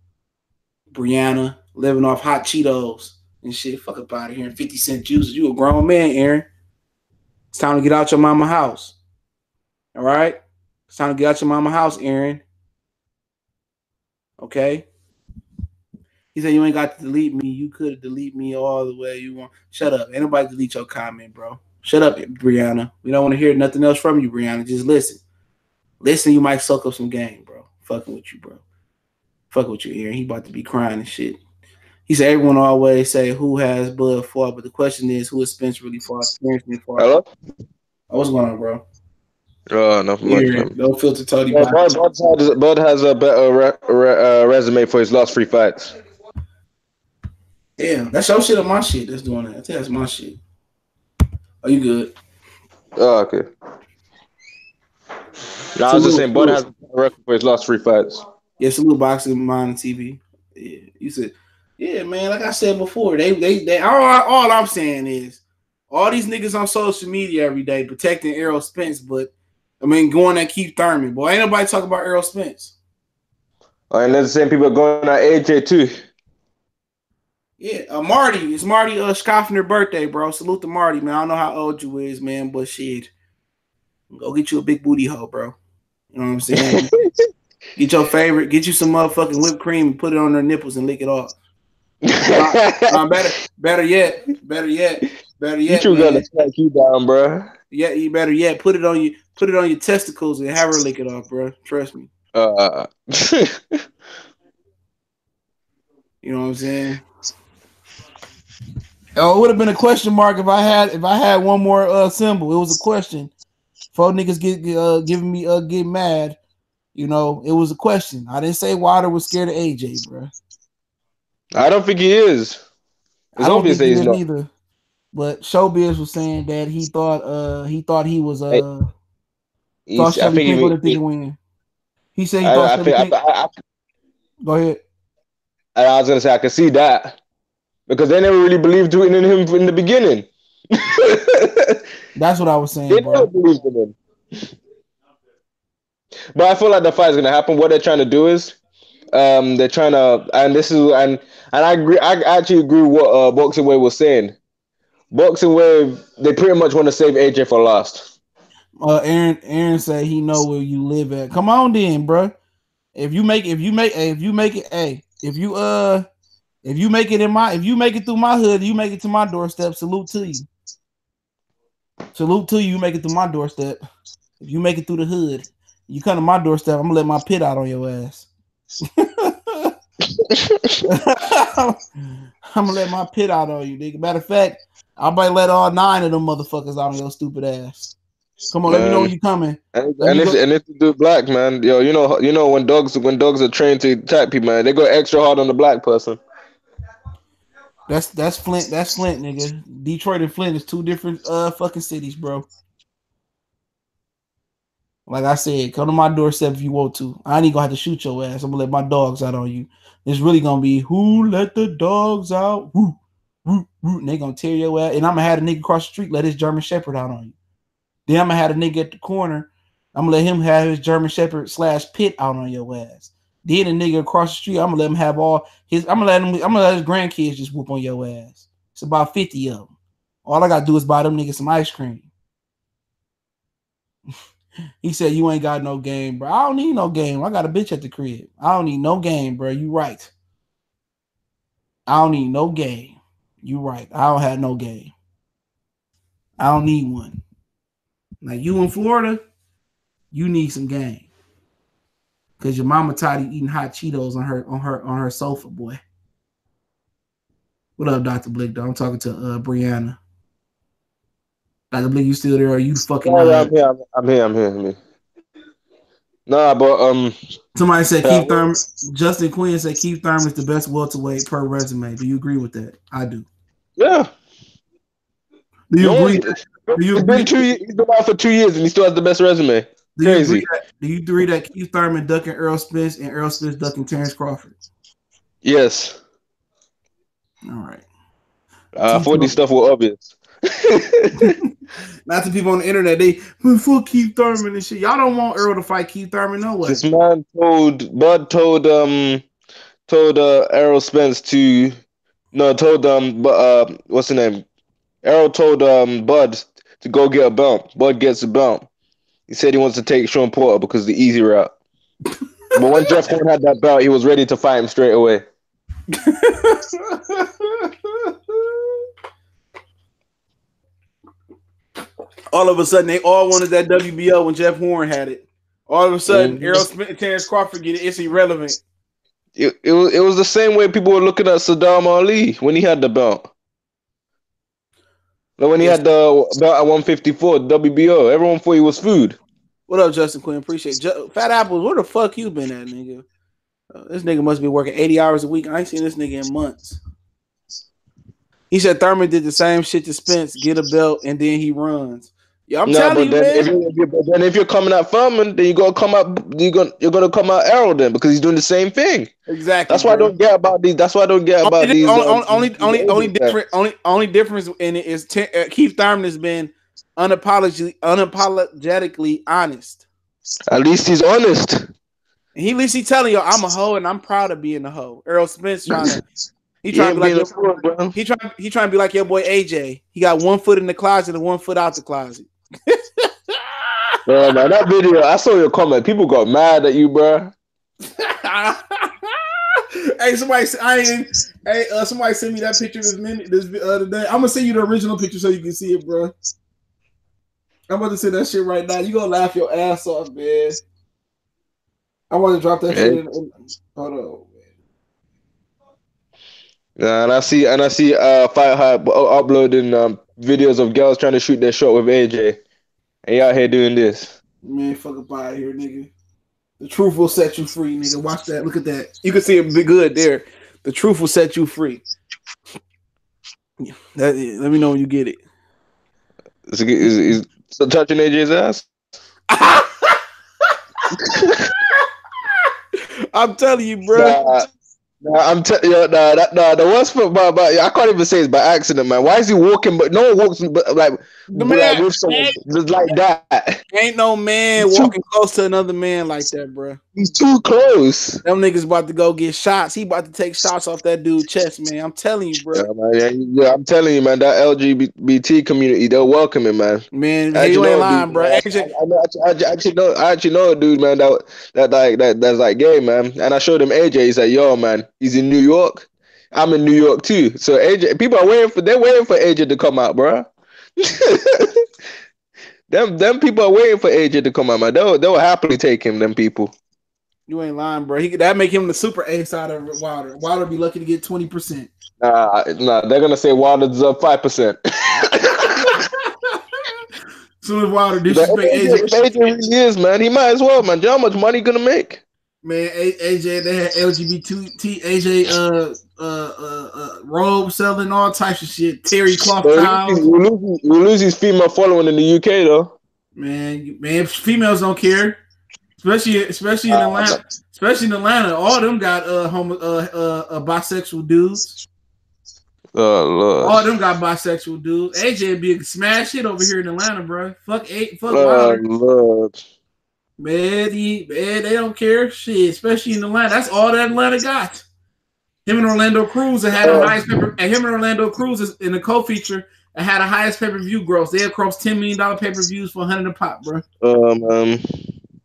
Speaker 1: Brianna, living off hot Cheetos and shit. Fuck up out of here and 50-cent juices. You a grown man, Aaron. It's time to get out your mama house. All right? It's time to get out your mama house, Aaron. Okay? He said, you ain't got to delete me. You could delete me all the way you want. Shut up. Ain't nobody delete your comment, bro. Shut up, Brianna. We don't want to hear nothing else from you, Brianna. Just listen. Listen, you might suck up some game, bro. Fucking with you, bro. Fuck with you, Aaron. He about to be crying and shit. He said, everyone always say who has Bud fought, but the question is, who has Spence really fought? Terence really fought.
Speaker 2: Hello?
Speaker 1: Oh, what's going on, bro?
Speaker 2: Nothing much, man.
Speaker 1: No filter, Tony.
Speaker 2: Yeah, Bud has a better resume for his last 3 fights.
Speaker 1: Damn, that's your shit or my shit that's doing that. I think that's my shit. Oh, you good?
Speaker 2: Oh, okay. No, I was just saying, Bud has a record for his last 3 fights.
Speaker 1: Yeah, salute boxing, mine, and TV. Yeah, you said, yeah, man. Like I said before, they. All I'm saying is, all these niggas on social media every day protecting Errol Spence, but I mean, going at Keith Thurman. Boy, ain't nobody talking about Errol Spence.
Speaker 2: And there's the same people going at AJ too.
Speaker 1: Yeah, Marty. It's Marty Scoffner birthday, bro. Salute to Marty, man. I don't know how old you is, man, but shit. Go get you a big booty hoe, bro. You know what I'm saying? Get your favorite, get you some motherfucking whipped cream and put it on her nipples and lick it off. Better yet.
Speaker 2: You two gotta smack you down, bro.
Speaker 1: Yeah, you better yet put it on your testicles and have her lick it off, bro. Trust me. You know what I'm saying? Oh, it would have been a question mark if I had one more symbol. It was a question. Four niggas get mad. You know, it was a question. I didn't say Wilder was scared of AJ, bro.
Speaker 2: I don't think he is.
Speaker 1: I don't think he is either. But Showbiz was saying that he thought he was thought Chevy Pinkle didn't think he win. He said he thought Chevy Pinkle. Go ahead.
Speaker 2: I was gonna say I could see that because they never really believed in him in the beginning.
Speaker 1: That's what I was saying.
Speaker 2: They never believed in him. But I feel like the fight is gonna happen. What they're trying to do is, they're trying to, and I agree. I actually agree with what Boxing Wave was saying. Boxing Wave, they pretty much want to save AJ for last.
Speaker 1: Aaron said he know where you live at. Come on, then, bro. If you make it through my hood, you make it to my doorstep. Salute to you. You make it through my doorstep. If you make it through the hood, you come to my doorstep, I'm gonna let my pit out on your ass. I'm gonna let my pit out on you, nigga. Matter of fact, I might let all 9 of them motherfuckers out on your stupid ass. Come on, let me know when you coming.
Speaker 2: And it's the dude black, man. Yo, you know when dogs are trained to attack people, man, they go extra hard on the black person.
Speaker 1: That's Flint. That's Flint, nigga. Detroit and Flint is 2 different fucking cities, bro. Like I said, come to my doorstep if you want to. I ain't gonna have to shoot your ass. I'm gonna let my dogs out on you. It's really gonna be who let the dogs out? Woo, woo, woo. And they gonna tear your ass. And I'm gonna have a nigga across the street let his German Shepherd out on you. Then I'm gonna have a nigga at the corner I'm gonna let him have his German Shepherd / pit out on your ass. Then the nigga across the street, I'm gonna let him have all his. I'm gonna let his grandkids just whoop on your ass. It's about 50 of them. All I gotta do is buy them niggas some ice cream. He said, "You ain't got no game, bro." I don't need no game. I got a bitch at the crib. I don't need no game, bro. You right. I don't need no game. You right. I don't have no game. I don't need one. Like you in Florida, you need some game. Cause your mama tired of eating hot Cheetos on her sofa, boy. What up, Dr. Blick? I'm talking to Brianna. Dr. Blick, you still there? Or are you fucking?
Speaker 2: I'm here. Nah, but
Speaker 1: Somebody said Keith Thurman. Justin Quinn said Keith Thurman is the best welterweight per resume. Do you agree with that? I do.
Speaker 2: Yeah.
Speaker 1: Do you agree?
Speaker 2: He's been out for 2 years and he still has the best resume. Crazy.
Speaker 1: Do you agree that Keith Thurman ducking Errol Spence and Errol Spence ducking Terence Crawford?
Speaker 2: Yes.
Speaker 1: All right.
Speaker 2: I thought this stuff was obvious.
Speaker 1: Lots of people on the internet, they fuck Keith Thurman and shit. Y'all don't want Errol to fight Keith Thurman, no way.
Speaker 2: This man told Errol Spence to what's the name? Errol told Bud to go get a belt. Bud gets a belt. He said he wants to take Sean Porter because the easy route. But when Jeff Horn had that belt, he was ready to fight him straight away.
Speaker 1: All of a sudden, they all wanted that WBO when Jeff Horn had it. All of a sudden, Errol Spence and Terence Crawford get it. It's irrelevant.
Speaker 2: It was the same way people were looking at Saddam Ali when he had the belt. Like when he had the belt at 154, WBO, everyone thought he was food.
Speaker 1: What up, Justin Quinn? Appreciate it. Fat Apples, where the fuck you been at, nigga? This nigga must be working 80 hours a week. I ain't seen this nigga in months. He said Thurman did the same shit to Spence, get a belt, and then he runs. Yeah, I'm telling you, man.
Speaker 2: If you're coming out Thurman, then you're gonna come out Errol then because he's doing the same thing.
Speaker 1: Exactly.
Speaker 2: That's why I don't get about these. That's why I don't get about these.
Speaker 1: Only difference in it is Keith Thurman has been unapologetically honest.
Speaker 2: At least he's honest.
Speaker 1: At least he's telling you, I'm a hoe and I'm proud of being a hoe. Errol Spence trying to be like he trying to be like your boy AJ. He got 1 foot in the closet and 1 foot out the closet.
Speaker 2: Bro, man, that video, I saw your comment. People got mad at you, bro.
Speaker 1: Hey, somebody send me that picture this other day. I'm gonna send you the original picture so you can see it, bro. I'm about to say that shit right now. You gonna laugh your ass off, man. I want to drop that shit in. Hold on, man.
Speaker 2: Yeah, and I see Fight Hype uploading videos of girls trying to shoot their shot with AJ. And you out here doing this.
Speaker 1: Man, fuck up out of here, nigga. The truth will set you free, nigga. Watch that. Look at that. You can see it be good there. The truth will set you free. Let me know when you get it.
Speaker 2: Is still touching AJ's ass?
Speaker 1: I'm telling you, bro.
Speaker 2: The worst part about I can't even say it's by accident, man. Why is he walking? But no one walks like with someone just like that.
Speaker 1: Ain't no man walking close to another man like that, bro.
Speaker 2: He's too close.
Speaker 1: Them niggas about to go get shots. He about to take shots off that dude's chest, man. I'm telling you, bro.
Speaker 2: Yeah, I'm telling you, man. That LGBT community, they're welcoming, man.
Speaker 1: Man, you ain't lying, bro.
Speaker 2: I actually know a dude, man. That's like gay, man. And I showed him AJ. He's like, yo, man. He's in New York. I'm in New York too. So AJ, people are waiting for AJ to come out, bro. them people are waiting for AJ to come out, man. They will happily take him. Them people.
Speaker 1: You ain't lying, bro. That make him the super A side of Wilder. Wilder be lucky to get 20%.
Speaker 2: Nah, they're gonna say Wilder deserves 5%.
Speaker 1: Soon as Wilder disrespect
Speaker 2: AJ really is, man. He might as well, man. Do you know how much money he gonna make?
Speaker 1: Man, AJ, they had LGBT AJ robe selling all types of shit. Terry cloth towels.
Speaker 2: We lose his female following in the UK though.
Speaker 1: Man, females don't care. Especially in Atlanta. Especially in Atlanta. All of them got bisexual dudes.
Speaker 2: Oh Lord.
Speaker 1: All of them got bisexual dudes. AJ be a smash hit over here in Atlanta, bro. Fuck Wilder.
Speaker 2: Lord.
Speaker 1: Man, they don't care. Shit, especially in Atlanta. That's all that Atlanta got. Him and Orlando Cruz had the highest and him and Orlando Cruz is in the co-feature had the highest pay-per-view gross. They had crossed $10 million pay-per-views for 100 a pop, bro.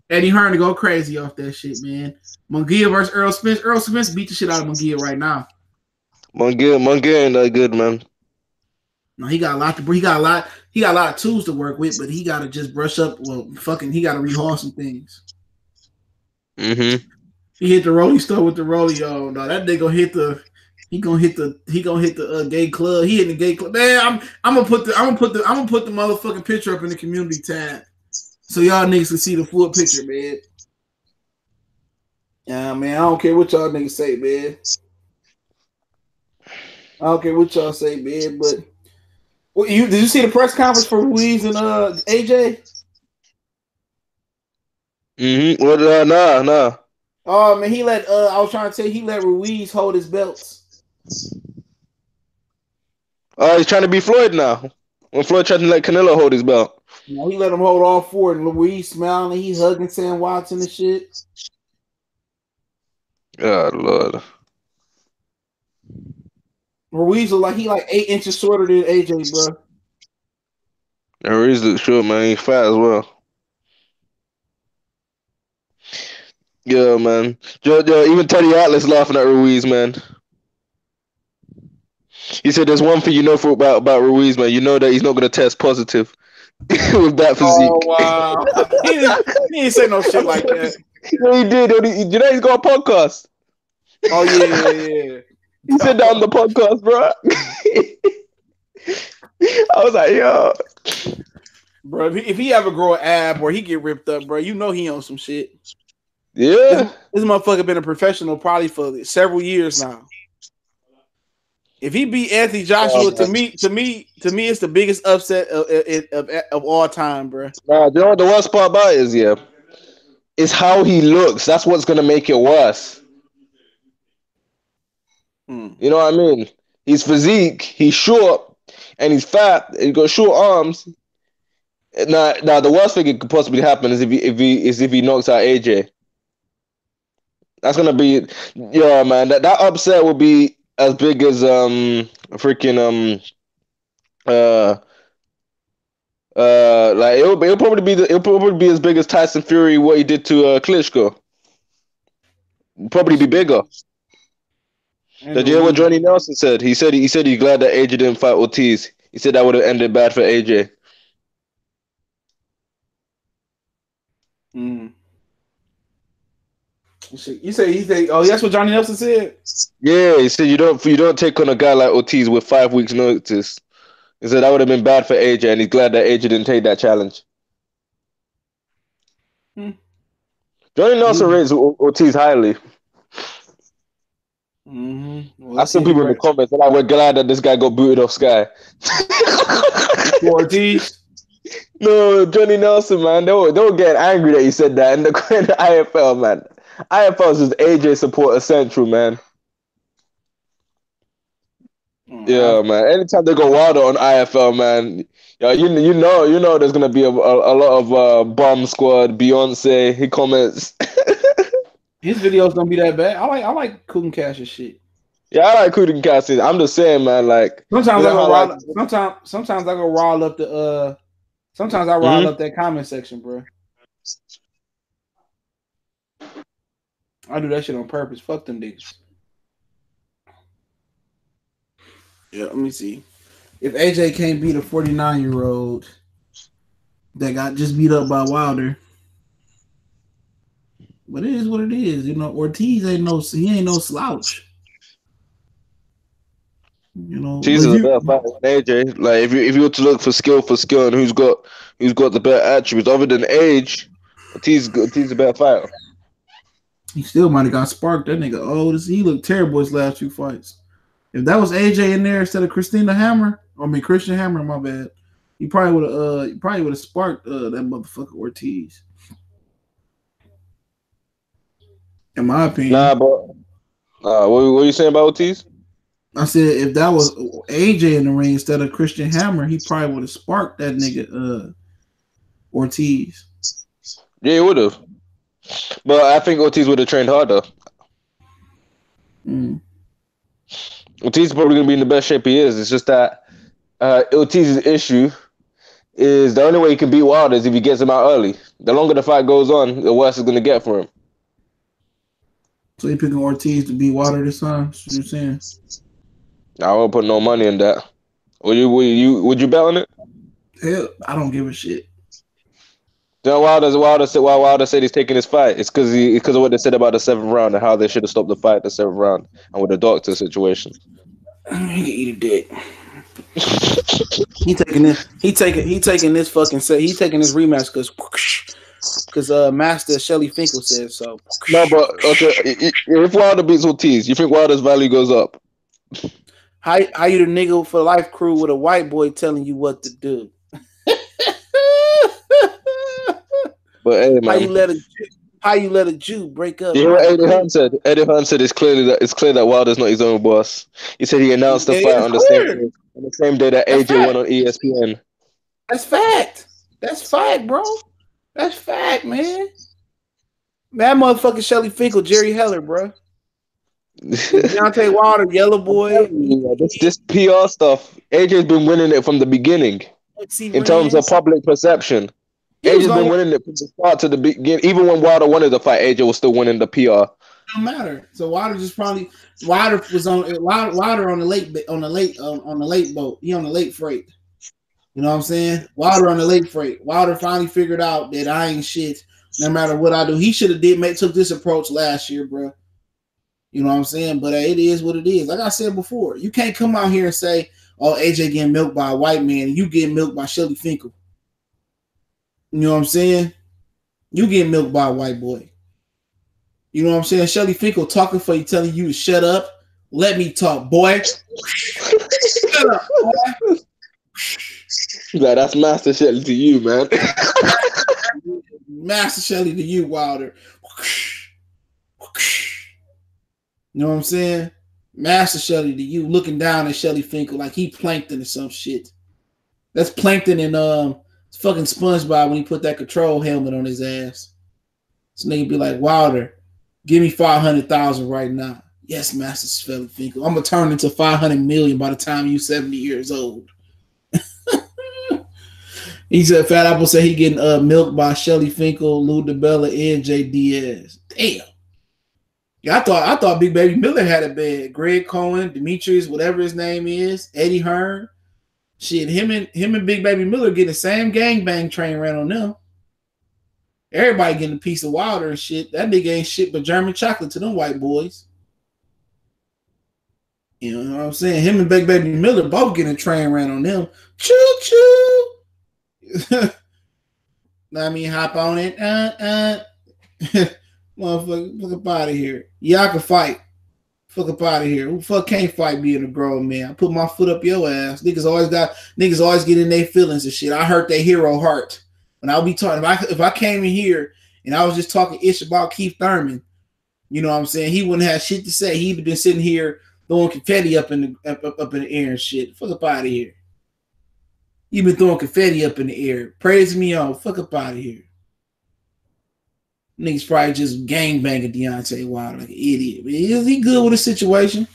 Speaker 1: Eddie Hearn to go crazy off that shit, man. Munguia versus Errol Spence. Errol Spence beat the shit out of Munguia right now.
Speaker 2: Munguia ain't that good, man.
Speaker 1: No, he got a lot he got a lot of tools to work with, but he gotta just brush up. Well, he gotta rehaul some things.
Speaker 2: Mm-hmm.
Speaker 1: He hit the rolling store with the rolling on. No, that nigga gonna hit the gay club. He in the gay club. Man, I'm gonna put the motherfucking picture up in the community tab so y'all niggas can see the full picture, man. Yeah, man, I don't care what y'all niggas say, man. I don't care what y'all say, man. But did you see the press conference for Ruiz and AJ?
Speaker 2: Mm-hmm. Well, nah.
Speaker 1: Oh man, I was trying to tell you, he let Ruiz hold his belts.
Speaker 2: Oh, he's trying to be Floyd now. When Floyd tried to let Canelo hold his belt.
Speaker 1: No, he let him hold all four, and Ruiz smiling, he hugging Sam Watson and shit.
Speaker 2: God Lord.
Speaker 1: Ruiz look like he 8 inches shorter than AJ, bro.
Speaker 2: And Ruiz looks short, man. He's fat as well. Yeah, man. Yo, even Teddy Atlas laughing at Ruiz, man. He said, "There's one thing you know about Ruiz, man. You know that he's not gonna test positive with that physique."
Speaker 1: Oh wow, he didn't say no shit like that.
Speaker 2: No, he did. You know he's got a podcast.
Speaker 1: Oh yeah.
Speaker 2: He said that on the podcast, bro. I was like, yo,
Speaker 1: bro. If he ever grow an ab or he get ripped up, bro, you know he on some shit.
Speaker 2: Yeah,
Speaker 1: this motherfucker been a professional probably for several years now. If he beat Anthony Joshua, to me, it's the biggest upset of all time, bro.
Speaker 2: Nah, you know what the worst part about it is how he looks. That's what's gonna make it worse. You know what I mean? He's physique, he's short, and he's fat. He's got short arms. Now, the worst thing that could possibly happen is if he knocks out AJ. That's gonna be, yeah, man. That upset will be as big as like it'll probably be as big as Tyson Fury what he did to Klitschko. Probably be bigger. Did you hear what Johnny Nelson said? He said he's glad that AJ didn't fight Ortiz. He said that would have ended bad for AJ.
Speaker 1: You say, oh, that's what Johnny Nelson said?
Speaker 2: Yeah, he said you don't take on a guy like Ortiz with 5 weeks notice. He said that would have been bad for AJ, and he's glad that AJ didn't take that challenge. Johnny Nelson rates Ortiz highly.
Speaker 1: Well,
Speaker 2: I see people in the comments like, we're glad that this guy got booted off Sky.
Speaker 1: Ortiz?
Speaker 2: No, Johnny Nelson, man. They were getting angry that he said that in the IFL, man. IFL is just AJ supporter central, man. Yeah, man. Anytime they go wilder on IFL, man, yeah, you know there's gonna be a lot of Bomb Squad, Beyonce. He comments.
Speaker 1: His videos don't be that bad. I like Kugan Cash's shit.
Speaker 2: Yeah, I like Kugan Cash. I'm just saying, man. Like
Speaker 1: sometimes I go rile up the Sometimes I rile up that comment section, bro. I do that shit on purpose. Fuck them niggas. Yeah, let me see. If AJ can't beat a 49-year-old that got just beat up by Wilder, but it is what it is. You know, Ortiz ain't no slouch. You know,
Speaker 2: Ortiz is a better fighter than AJ. Like if you were to look for skill and who's got the better attributes other than age, Ortiz is a better fighter.
Speaker 1: He still might have got sparked. That nigga old. He looked terrible his last 2 fights. If that was AJ in there instead of Christian Hammer, my bad. He probably would have sparked that motherfucker Ortiz. In my opinion.
Speaker 2: Nah, but what were you saying about Ortiz?
Speaker 1: I said if that was AJ in the ring instead of Christian Hammer, he probably would have sparked that nigga Ortiz.
Speaker 2: Yeah, he would have. But I think Ortiz would have trained harder.
Speaker 1: Mm.
Speaker 2: Ortiz is probably going to be in the best shape he is. It's just that Ortiz's issue is the only way he can beat Wilder is if he gets him out early. The longer the fight goes on, the worse it's going to get for him.
Speaker 1: So you picking Ortiz to beat Wilder this time? That's what you're saying?
Speaker 2: I won't put no money in that. Would you bet on it?
Speaker 1: Hell, I don't give a shit.
Speaker 2: Then Wilder said he's taking his fight. It's because of what they said about the 7th round and how they should have stopped the fight at the 7th round and with the doctor situation.
Speaker 1: He can eat a dick. He taking this fucking set. He taking this rematch because Master Shelly Finkel said so.
Speaker 2: No, but okay, if Wilder beats Ortiz, you think Wilder's value goes up?
Speaker 1: How you the nigga for life crew with a white boy telling you what to do?
Speaker 2: But hey, man,
Speaker 1: how you let a Jew break up?
Speaker 2: You hear what Eddie Hearn said? Eddie Hearn said it's clear that Wilder's not his own boss. He said he announced the fight on the same day that AJ went on ESPN.
Speaker 1: That's fact. That's fact, bro. That's fact, man. That motherfucking Shelly Finkel, Jerry Heller, bro. Deontay Wilder, Yellow Boy.
Speaker 2: This PR stuff. AJ's been winning it from the beginning. In terms of public perception. AJ's been winning it from the start to the beginning. Even when Wilder wanted to fight, AJ was still winning the PR.
Speaker 1: It don't matter. So Wilder was on the late boat. He on the late freight. You know what I'm saying? Wilder on the late freight. Wilder finally figured out that I ain't shit. No matter what I do, he should have took this approach last year, bro. You know what I'm saying? But it is what it is. Like I said before, you can't come out here and say, "Oh, AJ getting milked by a white man," and you getting milked by Shelly Finkel. You know what I'm saying? You getting milked by a white boy. You know what I'm saying? Shelly Finkel talking for you, telling you to shut up. Let me talk, boy. Shut up, boy.
Speaker 2: Like, that's Master Shelly to you, man.
Speaker 1: Master Shelly to you, Wilder. You know what I'm saying? Master Shelly to you, looking down at Shelly Finkel like he plankton or some shit. That's plankton and fucking SpongeBob when he put that control helmet on his ass. This nigga be like, Wilder, give me 500,000 right now. Yes, Master Shelly Finkel. I'm gonna turn into 500 million by the time you 70 years old. He said Fat Apple said he getting milked by Shelly Finkel, Lou DiBella, and Jay Diaz. Damn. Yeah, I thought Big Baby Miller had a bad. Greg Cohen, Demetrius, whatever his name is, Eddie Hearn. Shit, him and Big Baby Miller getting the same gangbang train ran on them. Everybody getting a piece of Wilder and shit. That nigga ain't shit but German chocolate to them white boys. You know what I'm saying? Him and Big Baby Miller both getting a train ran on them. Choo choo. Let me hop on it. Motherfucker, fuck up out of here. Y'all can fight. Fuck up out of here. Who fuck can't fight being a grown man? I put my foot up your ass. Niggas always get in their feelings and shit. I hurt their hero heart. When I'll be talking, if I came in here and I was just talking ish about Keith Thurman, you know what I'm saying? He wouldn't have shit to say. He'd have been sitting here throwing confetti up in the air and shit. Fuck up out of here. You been throwing confetti up in the air. Praise me on. Fuck up out of here. Niggas probably just gangbanging Deontay Wilder like an idiot. But he good with the situation.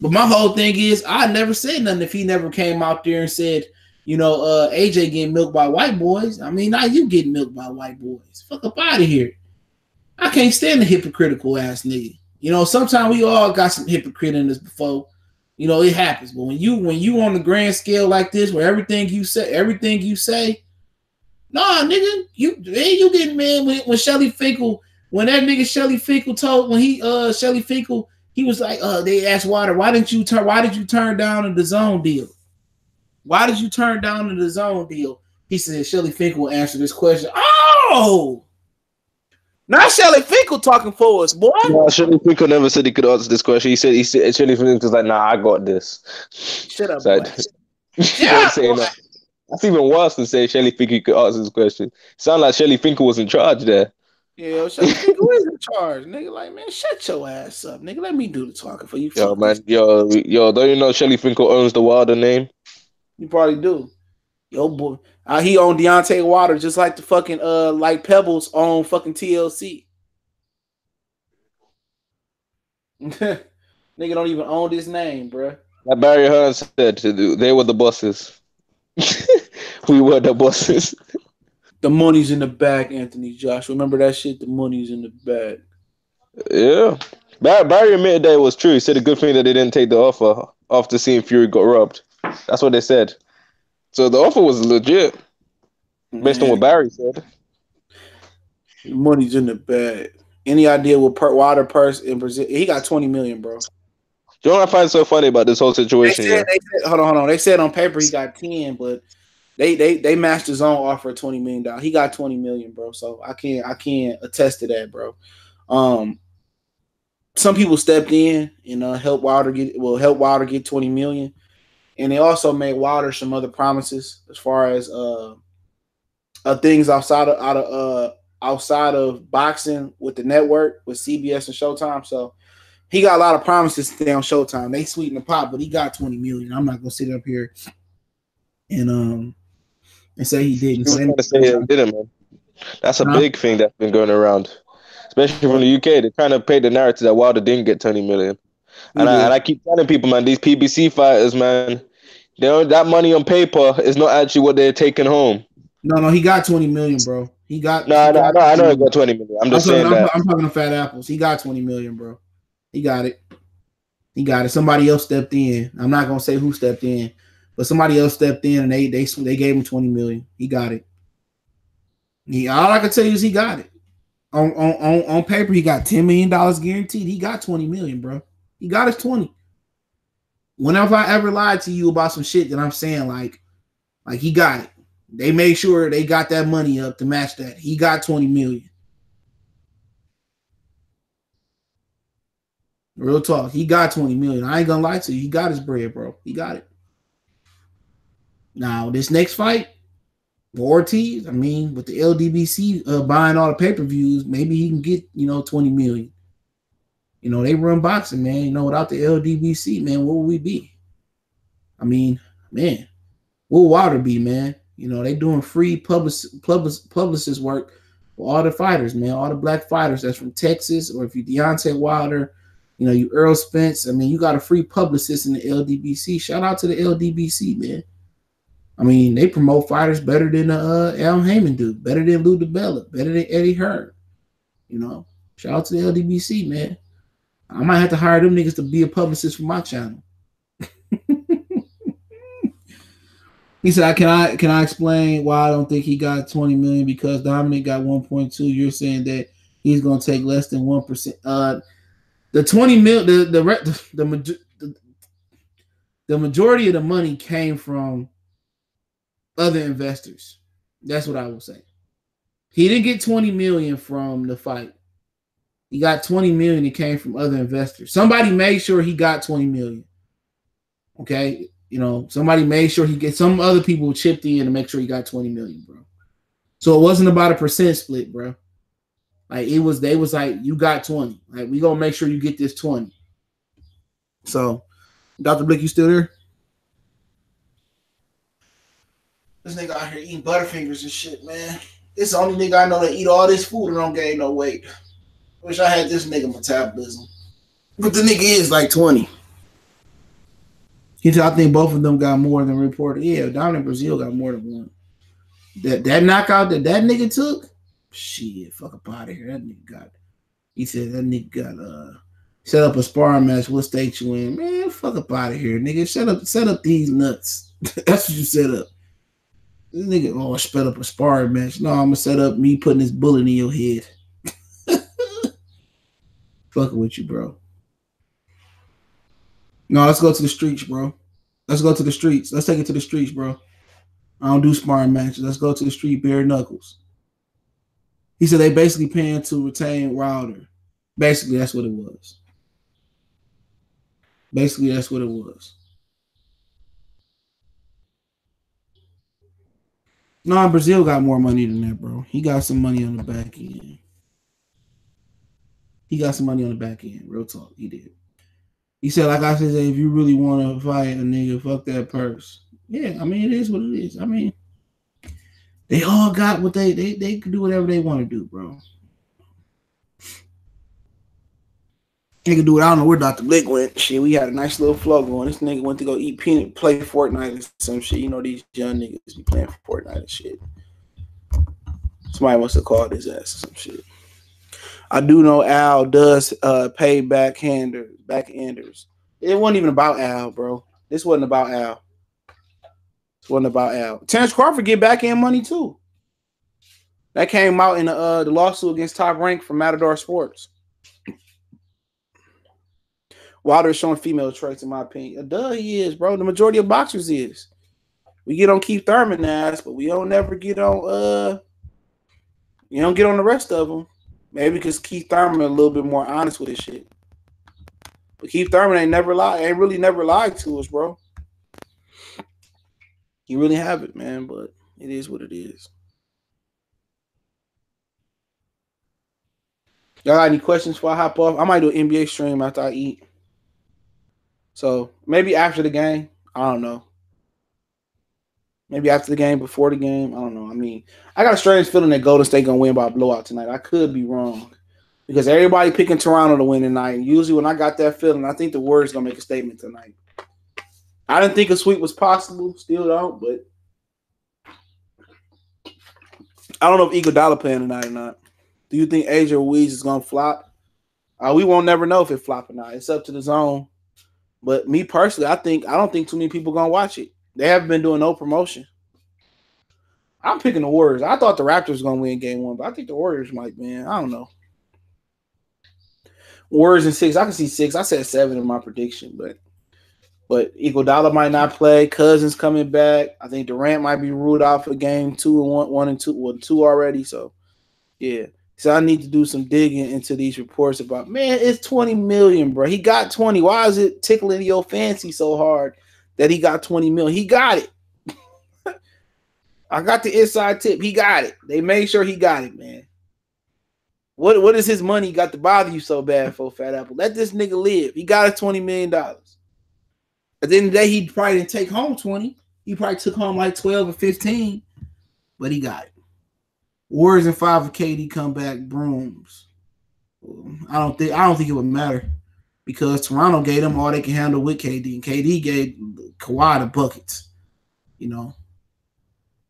Speaker 1: But my whole thing is, I never said nothing if he never came out there and said, you know, AJ getting milked by white boys. I mean, now you getting milked by white boys. Fuck up out of here. I can't stand the hypocritical ass nigga. You know, sometimes we all got some hypocrite in us before. You know, it happens. But when you on the grand scale like this, where everything you say, nah, nigga, you getting man when Shelly Finkel, when that nigga Shelly Finkel told Shelly Finkel, he was like, they asked Wilder, why did you turn down the DAZN deal? Why did you turn down the DAZN deal? He said Shelly Finkel will answer this question. Oh, not Shelly Finkel talking for us, boy.
Speaker 2: No, Shelly Finkel never said he could answer this question. He said Shelly Finkel was like, nah, I got this.
Speaker 1: Shut up, boy.
Speaker 2: Shut up, boy. That's even worse than saying Shelly Finkel could answer this question. Sound like Shelly Finkel was in charge there.
Speaker 1: Yeah, Shelly Finkel is in charge, nigga. Like, man, shut your ass up, nigga. Let me do the talking for you.
Speaker 2: Yo, man, yo, don't you know Shelly Finkel owns the Wilder name?
Speaker 1: You probably do. Yo, boy, he owned Deontay Wilder just like the fucking like Pebbles own fucking TLC. Nigga don't even own this name, bro.
Speaker 2: Like Barry Hearn said, they were the bosses. We were the bosses.
Speaker 1: The money's in the bag, Anthony Josh. Remember that shit? The money's in the bag.
Speaker 2: Yeah. Barry admitted that it was true. He said a good thing that they didn't take the offer after seeing Fury got robbed. That's what they said. So the offer was legit, based on
Speaker 1: Man,
Speaker 2: what Barry said.
Speaker 1: the money's in the bag. Any idea what Wilder purse in Brazil? He got 20 million, bro.
Speaker 2: You know what I find so funny about this whole situation here?
Speaker 1: They said, hold on. They said on paper he got 10, but they matched his own offer at $20 million. He got 20 million, bro. So I can't attest to that, bro. Some people stepped in and help Wilder get 20 million. And they also made Wilder some other promises as far as things outside of boxing with the network with CBS and Showtime. So he got a lot of promises to stay on Showtime. They sweetened the pot, but he got 20 million. I'm not gonna sit up here and say he didn't. So
Speaker 2: People trying to say he didn't, man. That's a big thing that's been going around, especially from the UK. They're trying to paint the narrative that Wilder didn't get 20 million. And I keep telling people, man, these PBC fighters, man, that money on paper is not actually what they're taking home.
Speaker 1: No, he got 20 million, bro. He got.
Speaker 2: I know he got 20 million. I'm just saying that.
Speaker 1: I'm talking to Fat Apples. He got 20 million, bro. He got it. He got it. Somebody else stepped in. I'm not gonna say who stepped in, but somebody else stepped in and they gave him 20 million. He got it. All I can tell you is he got it. On paper, he got $10 million guaranteed. He got 20 million, bro. He got his 20. Whenever I ever lied to you about some shit that I'm saying, like he got it. They made sure they got that money up to match that. He got 20 million. Real talk. He got 20 million. I ain't gonna lie to you. He got his bread, bro. He got it. Now, this next fight, Ortiz, I mean, with the LDBC buying all the pay-per-views, maybe he can get, 20 million. They run boxing, man. Without the LDBC, man, what would we be? I mean, man, what would Wilder be, man? They doing free publicist work for all the fighters, man. All the black fighters that's from Texas, or if you Deontay Wilder, you Errol Spence. I mean, you got a free publicist in the LDBC. Shout out to the LDBC, man. I mean, they promote fighters better than Al Heyman do, better than Lou DiBella, better than Eddie Hearn. Shout out to the LDBC, man. I might have to hire them niggas to be a publicist for my channel. He said, "Can I explain why I don't think he got 20 million? Because Dominic got 1.2. You're saying that he's going to take less than 1%. The 20 mil, the majority of the money came from other investors. That's what I will say. He didn't get 20 million from the fight. He got 20 million. It came from other investors. Somebody made sure he got 20 million. Okay, somebody made sure some other people chipped in to make sure he got 20 million, bro. So it wasn't about a percent split, bro. Like they was like, you got 20. Like, we gonna make sure you get this 20. So, Dr. Blick, you still there? This nigga out here eating Butterfingers and shit, man. It's the only nigga I know that eat all this food and don't gain no weight. Wish I had this nigga metabolism. But the nigga is like 20. I think both of them got more than reported. Yeah, Dominic Brazil got more than one. That knockout that nigga took, shit, fuck up out of here. That nigga got. He said that nigga got set up a sparring match. What state you in? Man, fuck up out of here, nigga. Set up these nuts. That's what you set up. This nigga, set up a sparring match. No, I'm gonna set up me putting this bullet in your head. Fucking with you, bro. No, let's go to the streets, bro. Let's go to the streets. Let's take it to the streets, bro. I don't do sparring matches. Let's go to the street, bare knuckles. He said they basically paying to retain Wilder. Basically, that's what it was. No, Brazil got more money than that, bro. He got some money on the back end. Real talk, he did. He said, like I said, if you really want to fight a nigga, fuck that purse. Yeah, I mean, it is what it is. I mean, they all got what they can do whatever they want to do, bro. Nigga, dude, I don't know where Dr. Blick went. Shit, we had a nice little flow going. This nigga went to go eat peanut, play Fortnite or some shit. You know, these young niggas be playing Fortnite and shit. Somebody must have called his ass or some shit. I do know Al does pay backenders. It wasn't even about Al, bro. This wasn't about Al. This wasn't about Al. Terence Crawford get back end money too. That came out in the lawsuit against Top Rank from Matador Sports. Wilder is showing female traits, in my opinion. Duh, he is, bro. The majority of boxers is. We get on Keith Thurman ass, but we don't never get on you don't get on the rest of them. Maybe because Keith Thurman a little bit more honest with his shit. But Keith Thurman ain't really never lied to us, bro. He really haven't, man, but it is what it is. Y'all got any questions before I hop off? I might do an NBA stream after I eat. So maybe after the game. I don't know. Maybe after the game, before the game. I don't know. I mean, I got a strange feeling that Golden State going to win by a blowout tonight. I could be wrong. Because everybody picking Toronto to win tonight. And usually when I got that feeling, I think the Warriors going to make a statement tonight. I didn't think a sweep was possible. Still don't, but I don't know if Iguodala playing tonight or not. Do you think Asia Ruiz is going to flop? We won't never know if it flop or not. It's up to the zone. But me personally, I don't think too many people going to watch it. They haven't been doing no promotion. I'm picking the Warriors. I thought the Raptors was going to win game 1, but I think the Warriors might, man. I don't know. Warriors in 6. I can see 6. I said 7 in my prediction, but Iguodala might not play. Cousins coming back. I think Durant might be ruled out for game 2 and 1 and 2. Well, 2 already. So, yeah. So I need to do some digging into these reports about, man, it's $20 million, bro. He got 20. Why is it tickling your fancy so hard that he got 20 million? He got it. I got the inside tip. He got it. They made sure he got it, man. What is his money got to bother you so bad for, Fat Apple? Let this nigga live. He got his $20 million. At the end of the day, he probably didn't take home 20. He probably took home like 12 or 15, but he got it. Warriors in 5 of KD comeback brooms. I don't think it would matter because Toronto gave them all they can handle with KD, and KD gave Kawhi the buckets. You know,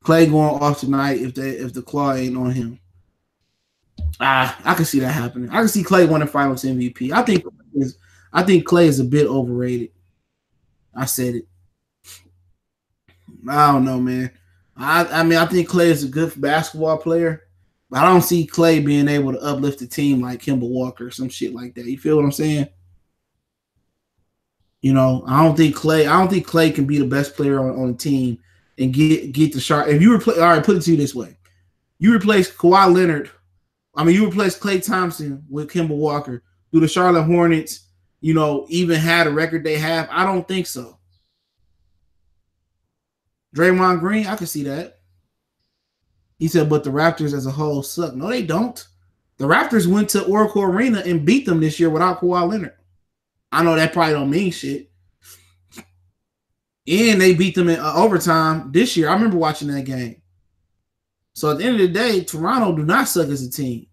Speaker 1: Clay going off tonight if the claw ain't on him. I can see that happening. I can see Clay winning Finals MVP. I think Clay is a bit overrated. I said it. I don't know, man. I mean, I think Clay is a good basketball player, but I don't see Clay being able to uplift the team like Kemba Walker or some shit like that. You feel what I'm saying? You know, I don't think Clay can be the best player on the team and get the shot. If you replace, all right, put it to you this way: you replace Kawhi Leonard. I mean, you replace Klay Thompson with Kemba Walker. Do the Charlotte Hornets, you know, even have a record they have? I don't think so. Draymond Green, I can see that. He said, but the Raptors as a whole suck. No, they don't. The Raptors went to Oracle Arena and beat them this year without Kawhi Leonard. I know that probably don't mean shit. And they beat them in overtime this year. I remember watching that game. So at the end of the day, Toronto do not suck as a team.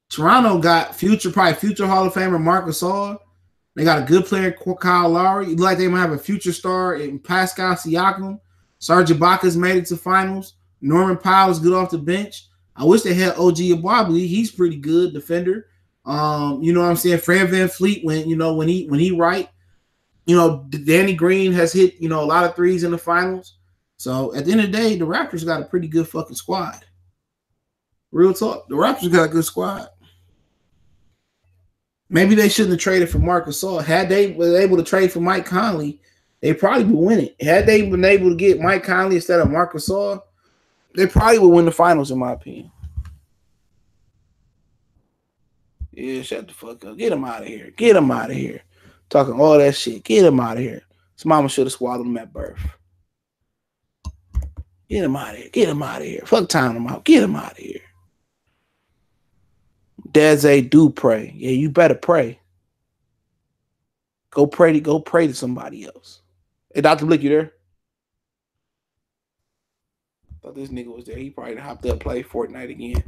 Speaker 1: Toronto got future Hall of Famer Marc Gasol. They got a good player, Kyle Lowry. It like they might have a future star in Pascal Siakam. Serge Ibaka's made it to finals. Norman Powell is good off the bench. I wish they had OG Abuabli. He's pretty good defender. You know what I'm saying? Fred VanVleet when he right. You know, Danny Green has hit, you know, a lot of threes in the finals. So at the end of the day, the Raptors got a pretty good fucking squad. Real talk. The Raptors got a good squad. Maybe they shouldn't have traded for Marc Gasol. Had they been able to trade for Mike Conley, they probably would win it. Had they been able to get Mike Conley instead of Marc Gasol, they probably would win the finals, in my opinion. Yeah, shut the fuck up. Get him out of here. Get him out of here. Talking all that shit. Get him out of here. His mama should have swallowed him at birth. Get him out of here. Get him out of here. Fuck time him out. Get him out of here. Daze, do pray. Yeah, you better pray. Go pray to somebody else. Hey, Dr. Blick, you there? Thought this nigga was there. He probably hopped up, play Fortnite again.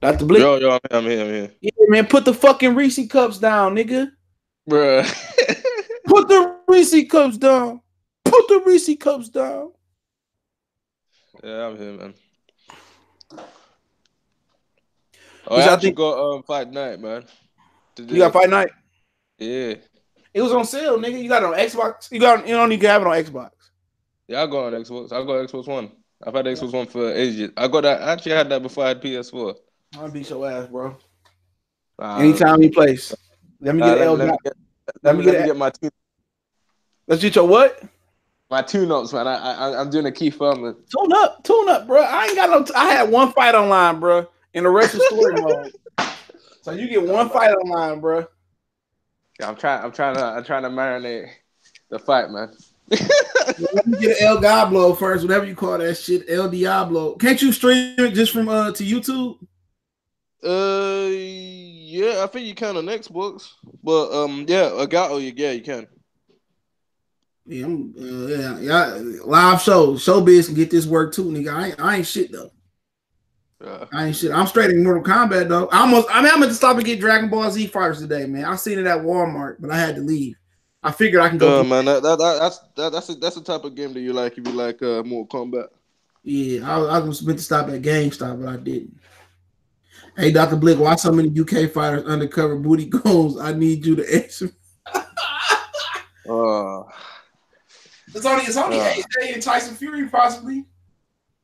Speaker 1: Dr. Blick.
Speaker 2: Yo, I'm here.
Speaker 1: Yeah, man, put the fucking Reese cups down, nigga.
Speaker 2: Bruh.
Speaker 1: Put the Reese cups down. Put the Reese cups down.
Speaker 2: Yeah, I'm here, man. Oh,
Speaker 1: Which
Speaker 2: I
Speaker 1: I
Speaker 2: actually
Speaker 1: think
Speaker 2: got fight night, man.
Speaker 1: you got
Speaker 2: Today.
Speaker 1: fight night.
Speaker 2: Yeah.
Speaker 1: It was on sale, nigga. You got it on Xbox. You don't even have it on Xbox.
Speaker 2: Yeah, I got on Xbox. I got Xbox One. I've had Xbox One for ages. I got that. Actually, I had that before I had PS4.
Speaker 1: I'll beat your ass, bro.
Speaker 2: Uh,
Speaker 1: Anytime you place. Let me get an L. Let me
Speaker 2: let me
Speaker 1: get
Speaker 2: get my
Speaker 1: Let's get your what?
Speaker 2: my tune ups, man. I'm doing a Keith Thurman.
Speaker 1: Tune up, bro. I ain't got no. I had one fight online, bro, and the rest was story mode. So you get one fight online, bro.
Speaker 2: Yeah, I'm trying to marinate the fight, man.
Speaker 1: Let me get an El Diablo first, whatever you call that shit, El Diablo. Can't you stream it just from to YouTube?
Speaker 2: Yeah, I think you can on Xbox, but yeah, yeah, you can.
Speaker 1: Yeah, yeah. Live showbiz can get this work too, nigga. I ain't shit though. I ain't shit. I'm straight in Mortal Kombat though. I'm meant to stop and get Dragon Ball Z fighters today, man. I seen it at Walmart, but I had to leave. I figured I can go.
Speaker 2: Man, that's the type of game that you like if you like Mortal Kombat.
Speaker 1: Yeah, I was meant to stop at GameStop, but I didn't. Hey, Dr. Blick, why so many UK fighters undercover booty goons? I need you to answer. It's only AJ and Tyson Fury, possibly.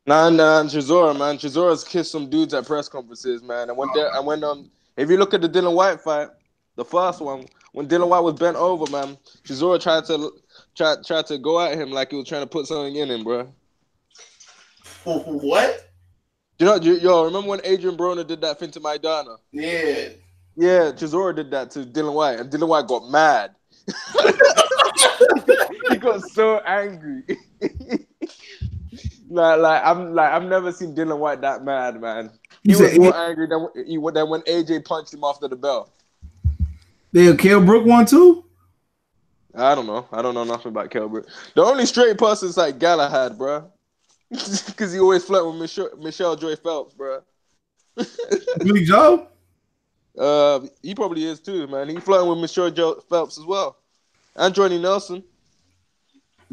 Speaker 2: Nah, Chisora, man. Chisora's kissed some dudes at press conferences, man. And if you look at the Dylan White fight, the first one, when Dylan White was bent over, man, Chisora tried to go at him like he was trying to put something in him, bro.
Speaker 1: What?
Speaker 2: Remember when Adrian Broner did that thing to Maidana?
Speaker 1: Yeah.
Speaker 2: Yeah, Chisora did that to Dylan White, and Dylan White got mad. He got so angry. I've never seen Dylan White that mad, man. He was more angry than when AJ punched him after the bell.
Speaker 1: Did Kell Brook one too?
Speaker 2: I don't know. I don't know nothing about Kell Brook. The only straight person is like Galahad, bro. Because he always flirt with Michelle Joy Phelps, bro.
Speaker 1: Billy Joe?
Speaker 2: He probably is too, man. He flirting with Michelle Joy Phelps as well. And Johnny Nelson.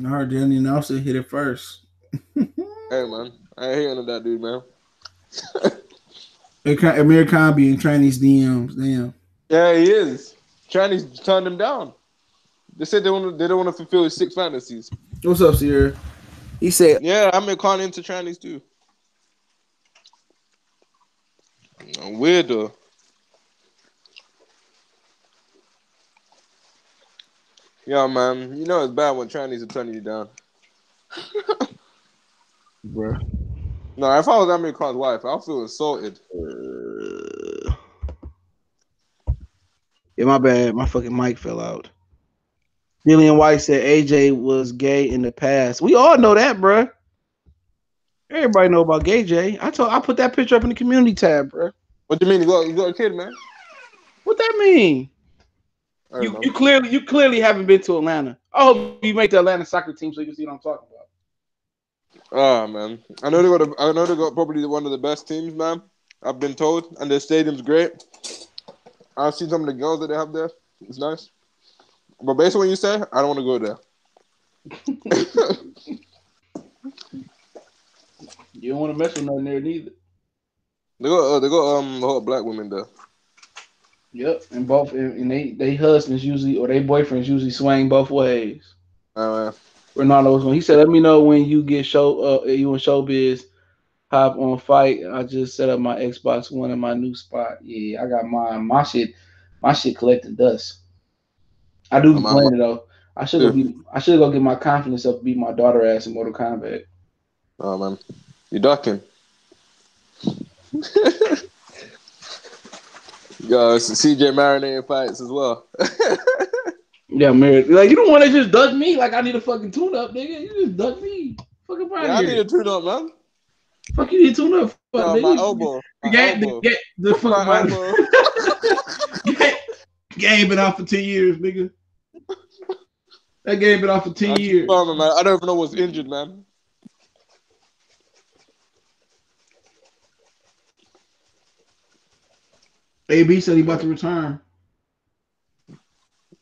Speaker 1: I heard Johnny Nelson hit it first.
Speaker 2: Hey, man. I ain't hearing of that dude, man.
Speaker 1: Amir Khan be in Chinese DMs. Damn.
Speaker 2: Yeah, he is. Chinese turned him down. They said they don't want to fulfill his sick fantasies.
Speaker 1: What's up, Sierra? He said,
Speaker 2: "Yeah, Amir Khan into Chinese too." Weird though. Yeah, man. You know it's bad when Chinese are turning you down.
Speaker 1: Bro.
Speaker 2: No, if I was Amir Khan's wife, I'll feel insulted.
Speaker 1: Yeah, my bad. My fucking mic fell out. Dillian White said AJ was gay in the past. We all know that, bro. Everybody know about Gay J. I put that picture up in the community tab, bro.
Speaker 2: What do you mean? You got a kid, man?
Speaker 1: What that mean? You clearly haven't been to Atlanta. I hope you make the Atlanta soccer team so you can see what I'm talking about.
Speaker 2: Oh man, I know they got probably one of the best teams, man. I've been told, and their stadium's great. I've seen some of the girls that they have there. It's nice. But based on what you say, I don't want to go there.
Speaker 1: You don't want to mess with nothing there neither.
Speaker 2: They got hot black women there.
Speaker 1: Yep, and they husbands usually or they boyfriends usually swing both ways. Ronaldo was he said, "Let me know when you get you in showbiz hop on fight. I just set up my Xbox One in my new spot. Yeah, I got mine. My shit collecting dust. I do be playing it though. I should go get my confidence up, beat my daughter ass in Mortal Kombat.
Speaker 2: Oh man, you ducking. Yo, it's CJ marinating fights as well.
Speaker 1: Yeah, married. Like you don't want to just duck me like I need a fucking tune up, nigga. You just duck me. Fuck up out
Speaker 2: yeah,
Speaker 1: here.
Speaker 2: I need a tune up, man.
Speaker 1: Fuck you need a tune up, fuck, nigga.
Speaker 2: My elbow.
Speaker 1: The fuck my elbow. Game been out for 10 years, nigga. That game been out for 10 years.
Speaker 2: Thurman, man. I don't even know what's injured, man.
Speaker 1: AB said he about to return.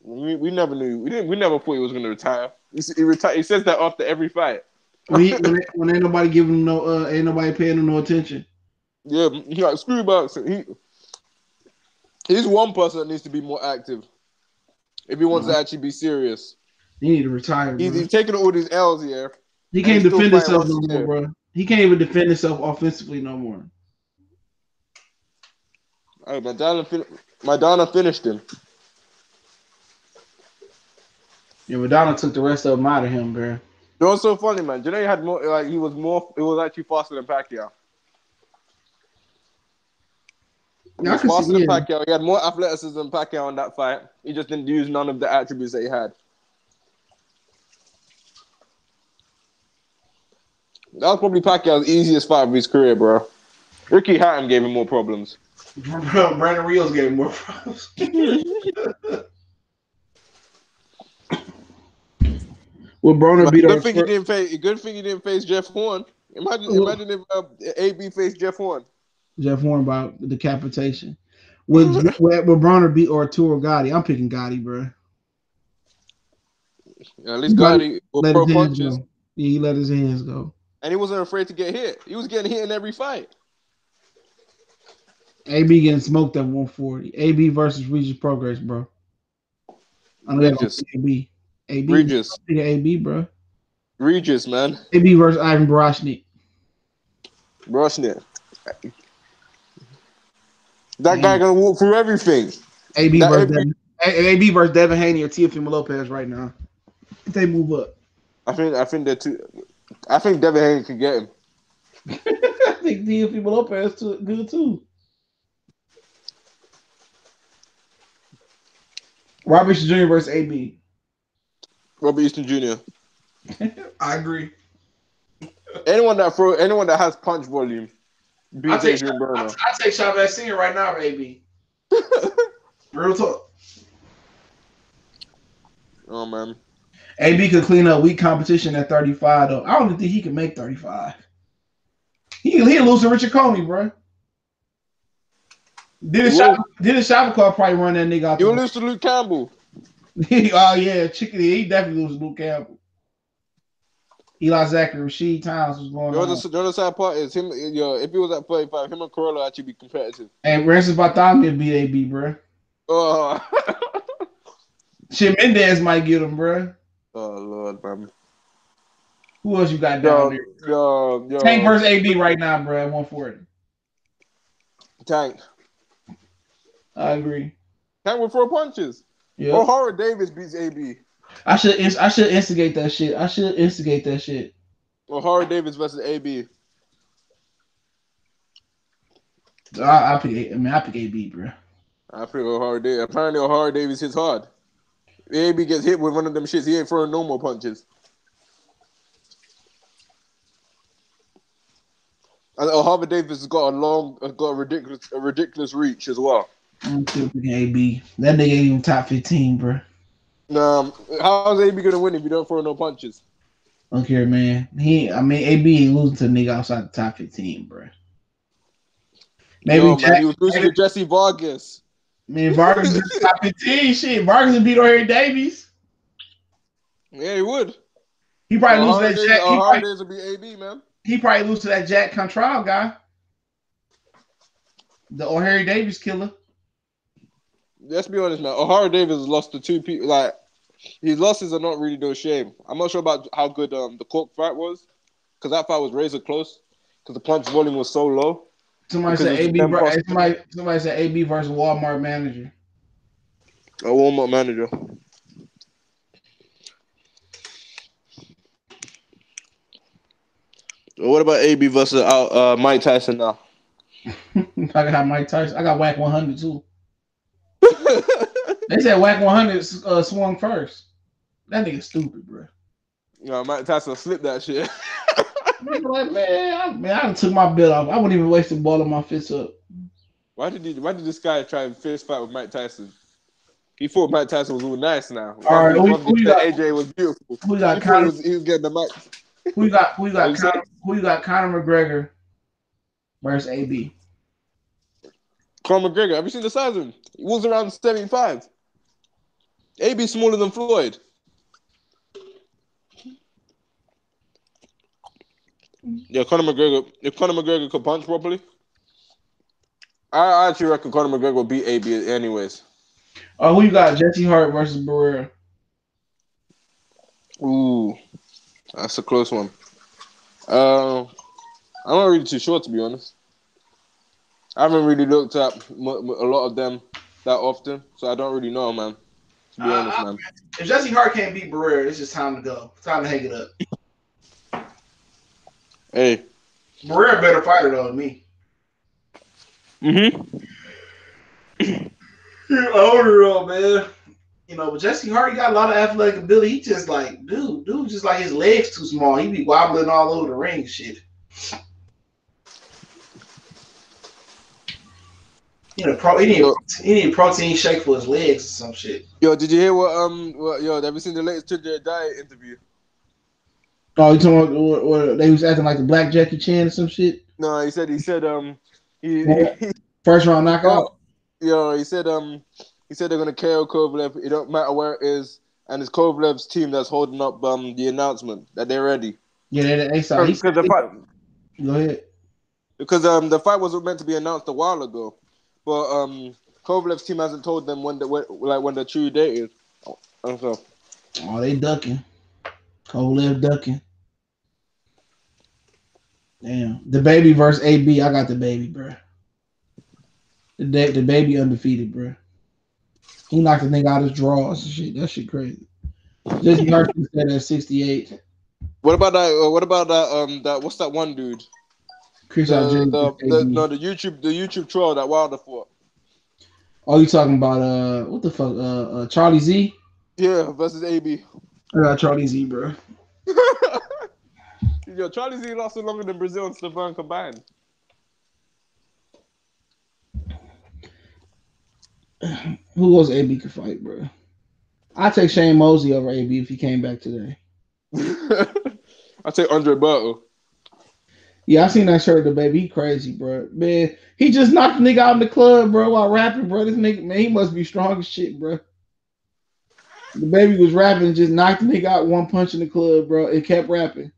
Speaker 2: We never knew. We never thought he was gonna retire. He retired. He says that after every fight.
Speaker 1: When ain't nobody giving him no, ain't nobody paying him no attention.
Speaker 2: Yeah, he like screw boxing. He's one person that needs to be more active if he wants to actually be serious.
Speaker 1: He need to retire, bro.
Speaker 2: He's taking all these L's here.
Speaker 1: He can't defend himself no more, bro. He can't even defend himself offensively no more.
Speaker 2: Hey, Madonna finished him.
Speaker 1: Yeah, Madonna took the rest of them out of him, bro.
Speaker 2: It was so funny, man. Janae had more. Like he was more. It was actually faster than Pacquiao. He was faster than Pacquiao. He had more athleticism than Pacquiao in that fight. He just didn't use none of the attributes that he had. That was probably Pacquiao's easiest fight of his career, bro. Ricky Hatton gave him more problems.
Speaker 1: Brandon Rios gave him more problems. Well, Broner beat
Speaker 2: good thing he didn't face Jeff Horn. Imagine if AB faced Jeff Horn.
Speaker 1: Jeff Horn by decapitation. Would Broner beat Arturo Gotti? I'm picking Gotti, bro.
Speaker 2: Yeah, at least Gotti with pro punches.
Speaker 1: Yeah, he let his hands go.
Speaker 2: And he wasn't afraid to get hit. He was getting hit in every fight.
Speaker 1: AB getting smoked at 140. AB versus Regis Progress, bro.
Speaker 2: Regis.
Speaker 1: AB.
Speaker 2: Regis.
Speaker 1: AB, bro.
Speaker 2: Regis, man.
Speaker 1: AB versus Ivan Broshnik.
Speaker 2: That guy gonna walk through everything.
Speaker 1: AB versus Devin Haney or Teofimo Lopez right now. If they move up.
Speaker 2: I think they're too. I think Devin Haney can get him.
Speaker 1: I think Teofimo Lopez is good too. Robert Easton Jr. versus AB.
Speaker 2: Robert Easton Jr.
Speaker 1: I agree.
Speaker 2: Anyone that has punch volume beats Adrian Broner.
Speaker 1: I take Chavez Senior right now for AB. Real talk.
Speaker 2: Oh man.
Speaker 1: AB could clean up weak competition at 35 though. I don't think he can make 35. He'll lose to Richard Comey, bro. Did Shabakar probably run that nigga out?
Speaker 2: You'll lose to Luke Campbell.
Speaker 1: Oh yeah, he definitely loses to Luke Campbell. Eli Zachary, Rasheed Times was going on.
Speaker 2: The other side part is him. If he was at 45, him and Corolla actually be competitive.
Speaker 1: And Francis Bartholomew beat AB, bro. Shit, Mendez might get him, bro.
Speaker 2: Oh Lord, man.
Speaker 1: Who else you got down there? Tank versus AB right now, bro. At 140.
Speaker 2: Tank.
Speaker 1: I agree.
Speaker 2: Tank will throw punches.
Speaker 1: Yeah.
Speaker 2: O'Hara Davis beats AB.
Speaker 1: I should instigate that shit.
Speaker 2: O'Hara Davis versus AB.
Speaker 1: I pick AB, bro.
Speaker 2: I pick O'Hara Davis. Apparently, O'Hara Davis hits hard. If AB gets hit with one of them shits, he ain't throwing no more punches. And O'Hara Davis has got a ridiculous reach as well.
Speaker 1: I'm still picking AB. That nigga ain't even top 15, bro.
Speaker 2: How's AB gonna win if you don't throw no punches?
Speaker 1: I don't care, man. AB ain't losing to a nigga outside the top 15, bro.
Speaker 2: Maybe he was losing to Jesse Vargas.
Speaker 1: Man, Vargas is top 15. Shit, Vargas beat O'Hare Davies.
Speaker 2: Yeah, he would.
Speaker 1: He probably lose to that Jack.
Speaker 2: O'Hara Davis would be AB, man.
Speaker 1: He probably lose to that Jack Contral guy, the O'Hare Davies killer.
Speaker 2: Let's be honest, man. O'Hara Davis lost to two people. Like, his losses are not really no shame. I'm not sure about how good the Cork fight was, because that fight was razor close, because the punch volume was so low.
Speaker 1: Somebody said AB. Somebody said AB versus Walmart manager.
Speaker 2: A Walmart manager. What about AB versus Mike Tyson now?
Speaker 1: I got Mike Tyson. I got Whack 100 too. They said Whack 100 swung first. That nigga stupid, bro.
Speaker 2: No, Mike Tyson flipped that shit.
Speaker 1: Like, man, I took my belt off. I wouldn't even waste the ball on my fists up.
Speaker 2: Why did this guy try and fist fight with Mike Tyson? He thought Mike Tyson was all nice now.
Speaker 1: All right, who you got?
Speaker 2: AJ was beautiful.
Speaker 1: Who you got?
Speaker 2: He was getting the mic.
Speaker 1: Who you got? Conor McGregor versus AB.
Speaker 2: Conor McGregor. Have you seen the size of him? He was around 75. AB smaller than Floyd. Yeah, Conor McGregor. If Conor McGregor could punch properly, I actually reckon Conor McGregor will beat AB anyways.
Speaker 1: Oh, who you got? Jesse Hart versus Barrera.
Speaker 2: Ooh, that's a close one. I'm not really too sure, to be honest. I haven't really looked at a lot of them that often, so I don't really know, man. To be honest, man.
Speaker 1: If Jesse Hart can't beat Barrera, it's just time to go. Time to hang it up.
Speaker 2: Hey.
Speaker 1: Barrera better fighter though than me.
Speaker 2: Mm-hmm.
Speaker 1: You're older though, man. You know, but Jesse Hart, he got a lot of athletic ability. He just like, dude, just like his legs too small. He be wobbling all over the ring and shit. He need a protein shake for his legs or some shit.
Speaker 2: Yo, did you hear have you seen the latest Ginger Diet interview?
Speaker 1: Oh, you talking about what they was acting like the black Jackie Chan or some shit?
Speaker 2: No, he said
Speaker 1: First round knockout.
Speaker 2: He said they're gonna KO Kovalev. It don't matter where it is, and it's Kovalev's team that's holding up the announcement that they're ready.
Speaker 1: Yeah, they saw. Go ahead.
Speaker 2: Because the fight was meant to be announced a while ago, but Kovalev's team hasn't told them when the true date is. So.
Speaker 1: Oh, they ducking. Kovalev ducking. Damn. The baby versus AB. I got the baby, bro. The baby undefeated, bro. He knocked the nigga out his drawers and shit. That shit crazy. Jesse Hart said at 68.
Speaker 2: What about that? What's that one dude?
Speaker 1: Chris
Speaker 2: the YouTube troll that Wilder fought.
Speaker 1: Oh, you talking about what the fuck? Charlie Z?
Speaker 2: Yeah, versus AB.
Speaker 1: I got Charlie Z, bro.
Speaker 2: Yo, Charlie Z lasted longer than Brazil and Stefan combined.
Speaker 1: Who else AB could fight, bro? I'd take Shane Mosley over AB if he came back today.
Speaker 2: I'd take Andre Berto.
Speaker 1: Yeah, I seen that shirt, the baby. He crazy, bro. Man, he just knocked the nigga out in the club, bro, while rapping, bro. This nigga, man, he must be strong as shit, bro. The baby was rapping and just knocked the nigga out one punch in the club, bro. It kept rapping.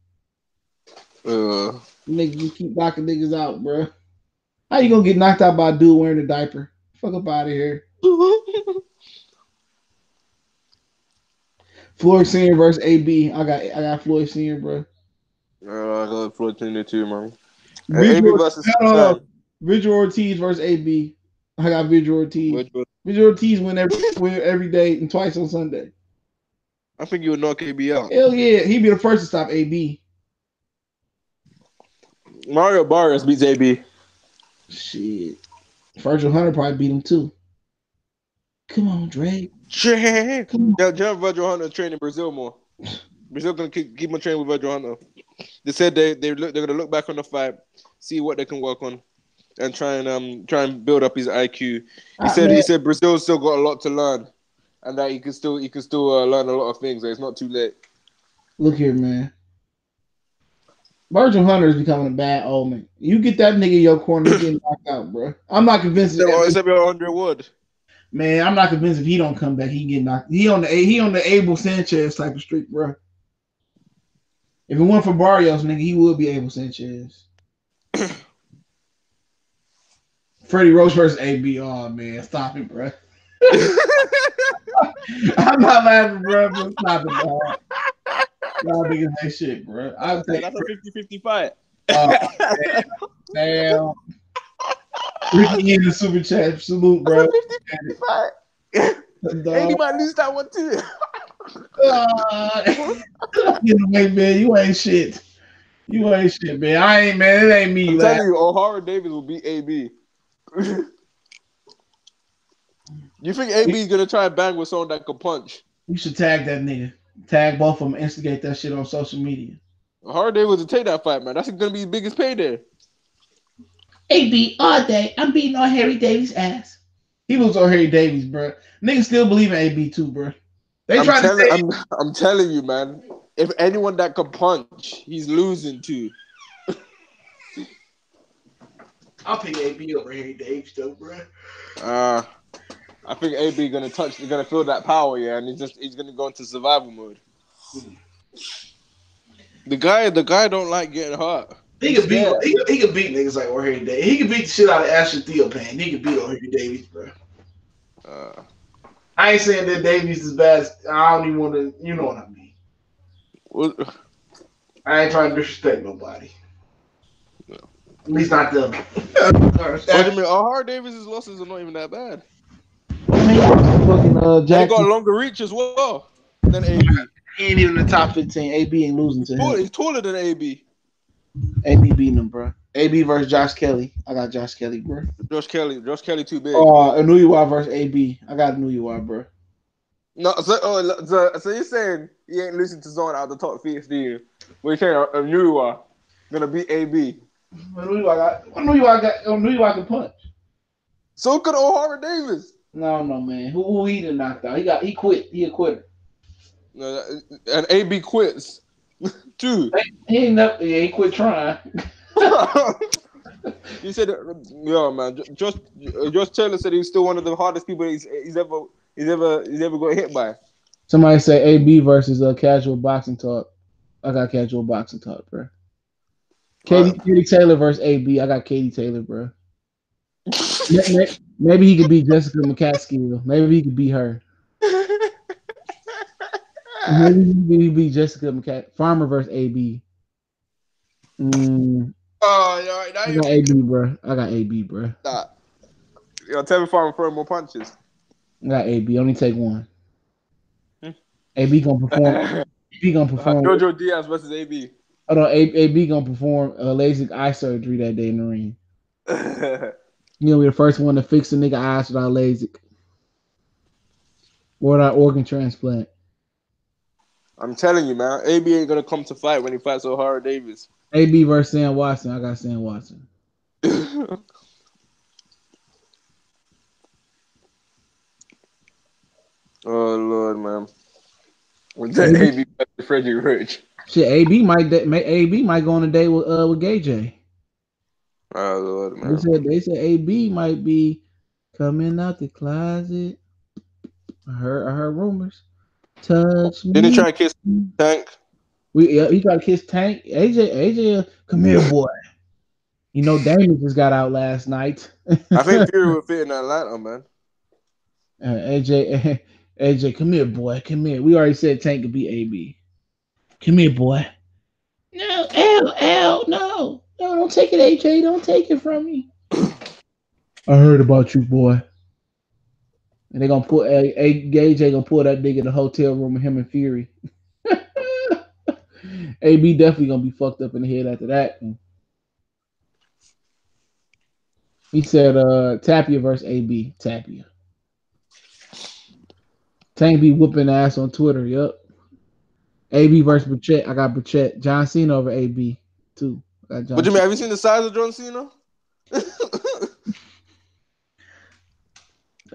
Speaker 1: Nigga, you keep knocking niggas out, bro. How you gonna get knocked out by a dude wearing a diaper? Fuck up out of here. Floyd Senior versus AB. I got Floyd Senior, bro.
Speaker 2: I got Floyd Senior too, man.
Speaker 1: AB versus Vigil Ortiz versus AB. I got Vigil Ortiz. Vigil Ortiz win every day and twice on Sunday.
Speaker 2: I think you would knock AB out.
Speaker 1: Hell yeah, he'd be the first to stop AB.
Speaker 2: Mario Barrios beats AB.
Speaker 1: Shit. Virgil Hunter probably beat him too. Come on, Drake.
Speaker 2: Yeah, Virgil Hunter train in Brazil more. Brazil gonna keep him training with Virgil Hunter. They said they're gonna look back on the fight, see what they can work on, and try and build up his IQ. He said Brazil's still got a lot to learn, and that he can still learn a lot of things. That it's not too late.
Speaker 1: Look here, man. Virgil Hunter is becoming a bad omen. You get that nigga in your corner, he's getting knocked out, bro. I'm not convinced.
Speaker 2: Except Andre Wood.
Speaker 1: Man, I'm not convinced if he don't come back, he get knocked. He on the Abel Sanchez type of streak, bro. If it weren't for Barrios, nigga, he would be Abel Sanchez. Freddie Roach versus AB. Oh man, stop it, bro. I'm not laughing, bro. But stop it, dog. Y'all niggas that shit, bro.
Speaker 2: That's a 50-50 fight.
Speaker 1: Damn. Ricky in the super chat. Salute, bro.
Speaker 2: That's a 50-50 fight. And he might lose that one too.
Speaker 1: Get away, man. You ain't shit. You ain't shit, man. I ain't, man. It ain't me.
Speaker 2: I'm telling you, O'Hara Davis will beat AB. You think AB is gonna try and bang with someone that can punch?
Speaker 1: You should tag that nigga. Tag both of them. Instigate that shit on social media.
Speaker 2: O'Hara Davis will take that fight, man. That's gonna be his biggest payday.
Speaker 1: AB all day. I'm beating on Harry Davis' ass. He was on Harry Davis, bro. Niggas still believe in AB too, bro.
Speaker 2: I'm telling you, man. If anyone that can punch, he's losing too.
Speaker 1: I'll pick AB over Harry Davis, though, bro.
Speaker 2: I I think AB gonna feel that power, yeah, and he's gonna go into survival mode. The guy don't like getting hurt.
Speaker 1: He could beat niggas like O'Hare Davis. He could beat the shit out of Asher Theopan. He could beat O'Hare Davis, bro. I ain't saying that Davies is bad. I don't even want to. You know what I mean.
Speaker 2: What?
Speaker 1: I ain't trying to disrespect nobody. No. At least not them.
Speaker 2: What do you mean? O'Hare Davis' losses are not even that bad. He got longer reach as well than AB.
Speaker 1: He ain't even in the top 15. AB ain't losing to him.
Speaker 2: He's taller than AB.
Speaker 1: AB beating him, bro. AB versus Josh Kelly. I got Josh Kelly, bro.
Speaker 2: Josh Kelly too big.
Speaker 1: Anuyuwa versus AB. I got Anuyuwa, bro.
Speaker 2: No, so you're saying he ain't losing to Zone out of the top 50? We're saying Anuyuwa gonna beat AB.
Speaker 1: Anuyuwa can punch.
Speaker 2: So could O'Hare Davis.
Speaker 1: No, man. Who he done knocked out? He quit. He a quitter.
Speaker 2: No, and AB quits too.
Speaker 1: He quit trying.
Speaker 2: He said, "Yeah, man." Josh Taylor said he's still one of the hardest people he's ever got hit by.
Speaker 1: Somebody say AB versus Casual Boxing Talk. I got Casual Boxing Talk, bro. Katie Taylor versus AB. I got Katie Taylor, bro. Maybe he could beat Jessica McCaskill. Maybe he could beat her. Maybe he could beat Jessica McCaskill. Farmer versus AB.
Speaker 2: I
Speaker 1: got AB, bro.
Speaker 2: Nah. Yo, tell me Farmer throwing more punches.
Speaker 1: I got AB. Only take one. AB gonna perform.
Speaker 2: Jojo Diaz versus AB.
Speaker 1: Hold on, AB gonna perform LASIK eye surgery that day in the ring. You know, we're the first one to fix the nigga eyes without LASIK or without organ transplant.
Speaker 2: I'm telling you, man. AB ain't gonna come to fight when he fights O'Hare Davis.
Speaker 1: AB versus Sam Watson. I got Sam Watson.
Speaker 2: Oh Lord, man. What's that AB versus Frederick Rich?
Speaker 1: Shit, AB might go on a date with Gay J.
Speaker 2: Oh Lord, man.
Speaker 1: They said AB might be coming out the closet. I heard rumors. Touch me.
Speaker 2: Didn't he try to kiss Tank?
Speaker 1: He tried to kiss Tank. AJ, come here, boy. You know, Damon just got out last night.
Speaker 2: I think Fury would fit in Atlanta, man.
Speaker 1: AJ, come here, boy. Come here. We already said Tank could be AB. Come here, boy. No, L, no. No, don't take it, AJ. Don't take it from me. I heard about you, boy. And they're gonna put AJ gonna pull that nigga in the hotel room with him and Fury. AB definitely gonna be fucked up in the head after that. He said Tapia versus AB. Tapia. Tank be whooping ass on Twitter. Yup. AB versus Burchett. I got Burchett. John Cena over AB too.
Speaker 2: What do you mean? Have you seen the size of John Cena?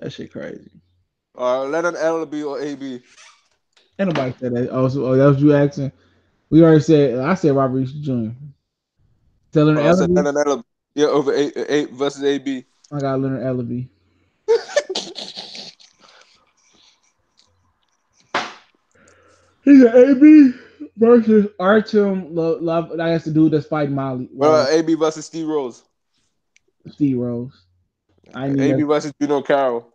Speaker 1: That shit crazy.
Speaker 2: Let an L be or AB.
Speaker 1: Ain't nobody said that. Oh, that was you asking. We already said. I said Robert East Jr. Leonard
Speaker 2: I said Leonard Ellaby. Yeah, over 8 versus AB.
Speaker 1: I got Leonard Ellaby. He's an AB versus Artem Love. That has to do that's fighting Molly.
Speaker 2: AB versus Steve Rose.
Speaker 1: Steve Rose.
Speaker 2: AB versus Juno Carroll.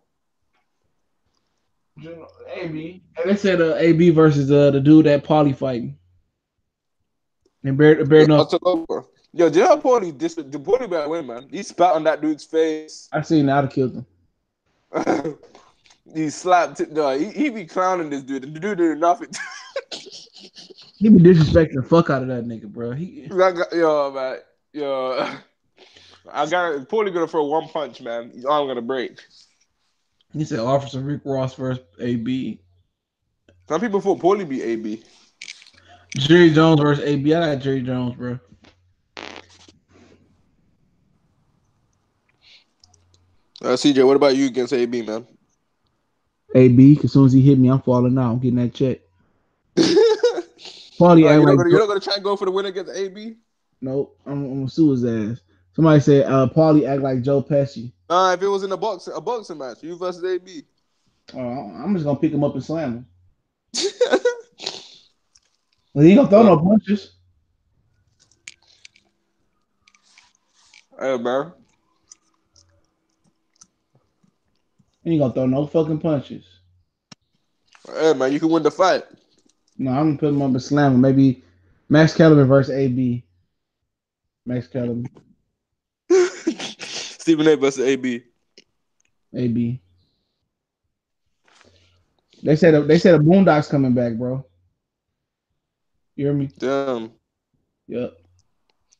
Speaker 1: AB. And they said AB versus the dude that Paulie fighting. And Bear enough.
Speaker 2: Yo, do you know Paulie? The Paulie better win, man. He spat on that dude's face.
Speaker 1: I seen that. I'd have killed him.
Speaker 2: He slapped it. No, he be clowning this dude. The dude did nothing.
Speaker 1: He be disrespecting the fuck out of that nigga, bro.
Speaker 2: Yo, man. Yo. Paulie gonna throw one punch, man. His arm gonna break.
Speaker 1: He said Officer Rick Ross versus AB.
Speaker 2: Some people thought Paulie beat AB.
Speaker 1: Jerry Jones versus AB. I got Jerry Jones, bro.
Speaker 2: CJ, what about you against AB, man?
Speaker 1: AB, as soon as he hit me, I'm falling out. I'm getting that check. Paulie,
Speaker 2: you're not gonna try and go for the win against AB?
Speaker 1: Nope, I'm gonna sue his ass. Somebody said Paulie act like Joe Pesci.
Speaker 2: Nah, if it was in a boxing match, you versus AB.
Speaker 1: I'm just gonna pick him up and slam him. Well, he ain't gonna throw
Speaker 2: Well,
Speaker 1: no punches.
Speaker 2: hey, man.
Speaker 1: He ain't gonna throw no fucking punches.
Speaker 2: Hey, man, you can win the fight.
Speaker 1: No, I'm gonna put him up and slam him. Maybe Max Kellerman versus AB. Max Kellerman,
Speaker 2: Stephen A versus AB.
Speaker 1: AB. They said a Boondocks coming back, bro. You hear me?
Speaker 2: Damn.
Speaker 1: Yep.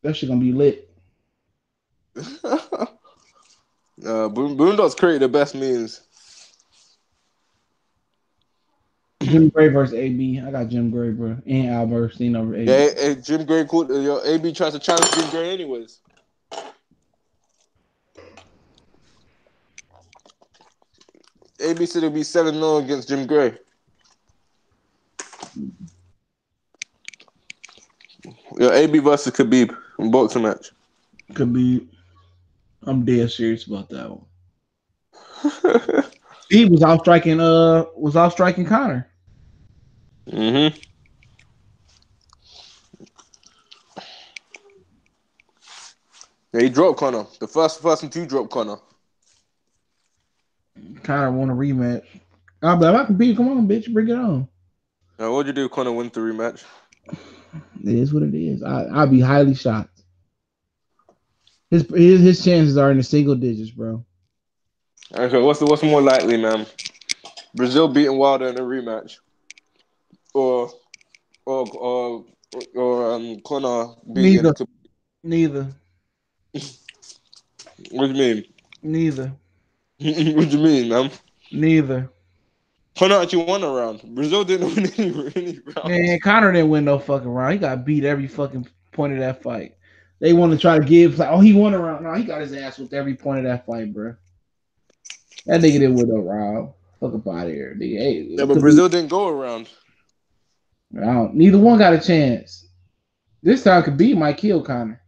Speaker 1: That shit gonna be lit.
Speaker 2: Boondocks create the best memes.
Speaker 1: Jim Gray versus AB. I got Jim Gray, bro. And Albertine over AB.
Speaker 2: Yeah, Jim Gray called your AB tries to challenge Jim Gray anyways. AB said it'll be 7-0 against Jim Gray. Yeah, AB versus Khabib in boxing match.
Speaker 1: Could be. I'm dead serious about that one. He was out striking Connor.
Speaker 2: Mm-hmm. Yeah, he dropped Connor. The first person to drop Connor.
Speaker 1: Connor won a rematch. I'll be like, I can beat. Come on, bitch, bring it on.
Speaker 2: Now, what'd you do? Connor win the rematch.
Speaker 1: It is what it is. I'd be highly shocked. His chances are in the single digits, bro.
Speaker 2: Okay, what's more likely, man? Brazil beating Wilder in a rematch, or or or Connor beating.
Speaker 1: Neither. Neither.
Speaker 2: What do you mean?
Speaker 1: Neither.
Speaker 2: What do you mean, man?
Speaker 1: Neither.
Speaker 2: Connor actually won a round. Brazil didn't win any rounds.
Speaker 1: Man, Connor didn't win no fucking round. He got beat every fucking point of that fight. They want to try to give like, oh, he won a round. No, he got his ass with every point of that fight, bro. That nigga didn't win no round. Fuck up out of here, nigga. Hey,
Speaker 2: Yeah,
Speaker 1: it
Speaker 2: but
Speaker 1: could be.
Speaker 2: Brazil didn't go around.
Speaker 1: Neither one got a chance. This time, Khabib might kill Connor.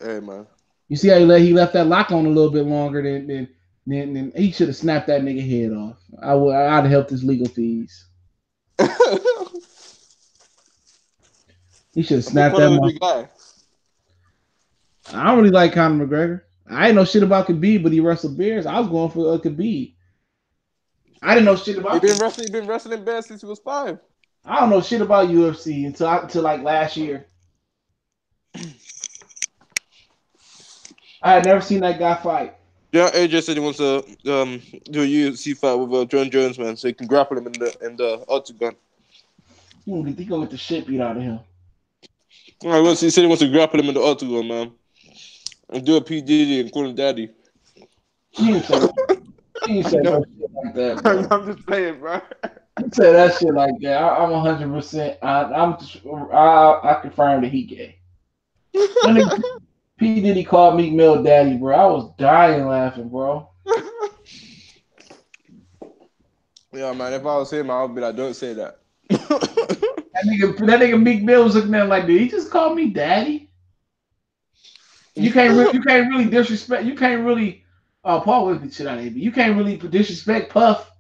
Speaker 2: Hey, man.
Speaker 1: You see how he left that lock on a little bit longer than he should have snapped that nigga head off. I'd have helped his legal fees. He should have
Speaker 2: I thought
Speaker 1: snapped that
Speaker 2: Connor was
Speaker 1: motherfucker.
Speaker 2: your guy.
Speaker 1: I don't really like Conor McGregor. I ain't know shit about Khabib, but he wrestled bears. I was going for Khabib. I didn't know shit
Speaker 2: He
Speaker 1: about
Speaker 2: been
Speaker 1: Khabib.
Speaker 2: wrestling. He been wrestling bad since he was 5.
Speaker 1: I don't know shit about UFC until like last year. I had never seen that guy fight.
Speaker 2: Yeah, AJ said he wants to do a UFC fight with John Jones, man, so he can grapple him in the octagon.
Speaker 1: He gonna get the shit beat out of him.
Speaker 2: He said he wants to grapple him in the octagon, man, and do a P Diddy and call him daddy.
Speaker 1: He didn't say that. He didn't say
Speaker 2: No,
Speaker 1: no shit like that, bro.
Speaker 2: I'm just playing, bro.
Speaker 1: He said that shit like that. I'm 100%. I confirm that he gay. That nigga P Diddy called Meek Mill daddy, bro. I was dying laughing, bro.
Speaker 2: Yeah, man. If I was him, I would be like, don't say that.
Speaker 1: That nigga Meek Mill was looking at him like, did he just call me daddy? You can't really disrespect. You can't really. Paul would be shit out of here. You can't really disrespect Puff.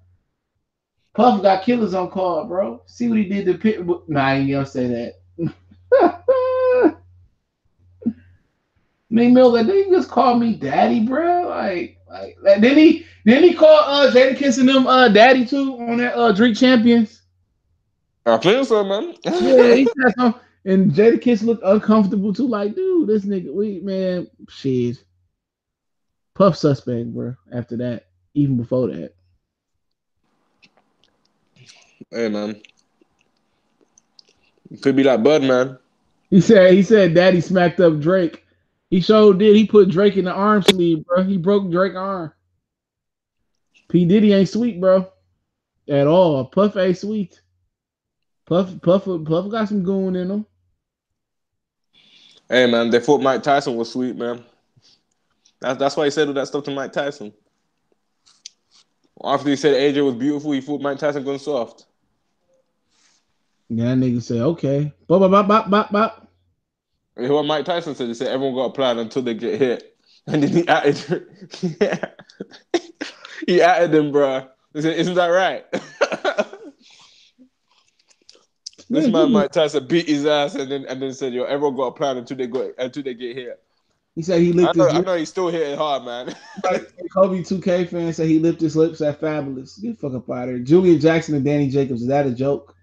Speaker 1: Puff got killers on call, bro. See what he did to Pit. Nah, I ain't gonna say that. Meek Mill, like, did he just call me daddy, bro? Like, didn't he call Jadakiss and them daddy too on that Drink Champions?
Speaker 2: I think so, man.
Speaker 1: Yeah, he said something. And Jadakiss looked uncomfortable too. Like, dude, this nigga, man, shit. Puff suspect, bro. After that, even before that.
Speaker 2: Hey, man. Could be like Bud, man.
Speaker 1: He said Daddy smacked up Drake. He sure did. He put Drake in the arm sleeve, bro. He broke Drake's arm. P. Diddy ain't sweet, bro. At all. Puff ain't sweet. Puff got some goon in him.
Speaker 2: Hey, man. They thought Mike Tyson was sweet, man. That's why he said all that stuff to Mike Tyson. After he said AJ was beautiful, he thought Mike Tyson gone soft.
Speaker 1: Yeah, that nigga said, okay. Bop, bop, bop, bop, bop, bop.
Speaker 2: And what Mike Tyson said, he said everyone got a plan until they get hit. And then he added, yeah, he added him, bro. He said, "Isn't that right?" This
Speaker 1: Man,
Speaker 2: man
Speaker 1: Julian,
Speaker 2: Mike Tyson beat his ass, and then said, "Yo, everyone got a plan until they get here."
Speaker 1: he said he licked his
Speaker 2: I
Speaker 1: lips.
Speaker 2: know he's still hitting hard, man.
Speaker 1: Like Kobe 2K fan said he licked his lips at Fabulous. Get the fuck up out of here. Julian Jackson and Danny Jacobs. Is that a joke?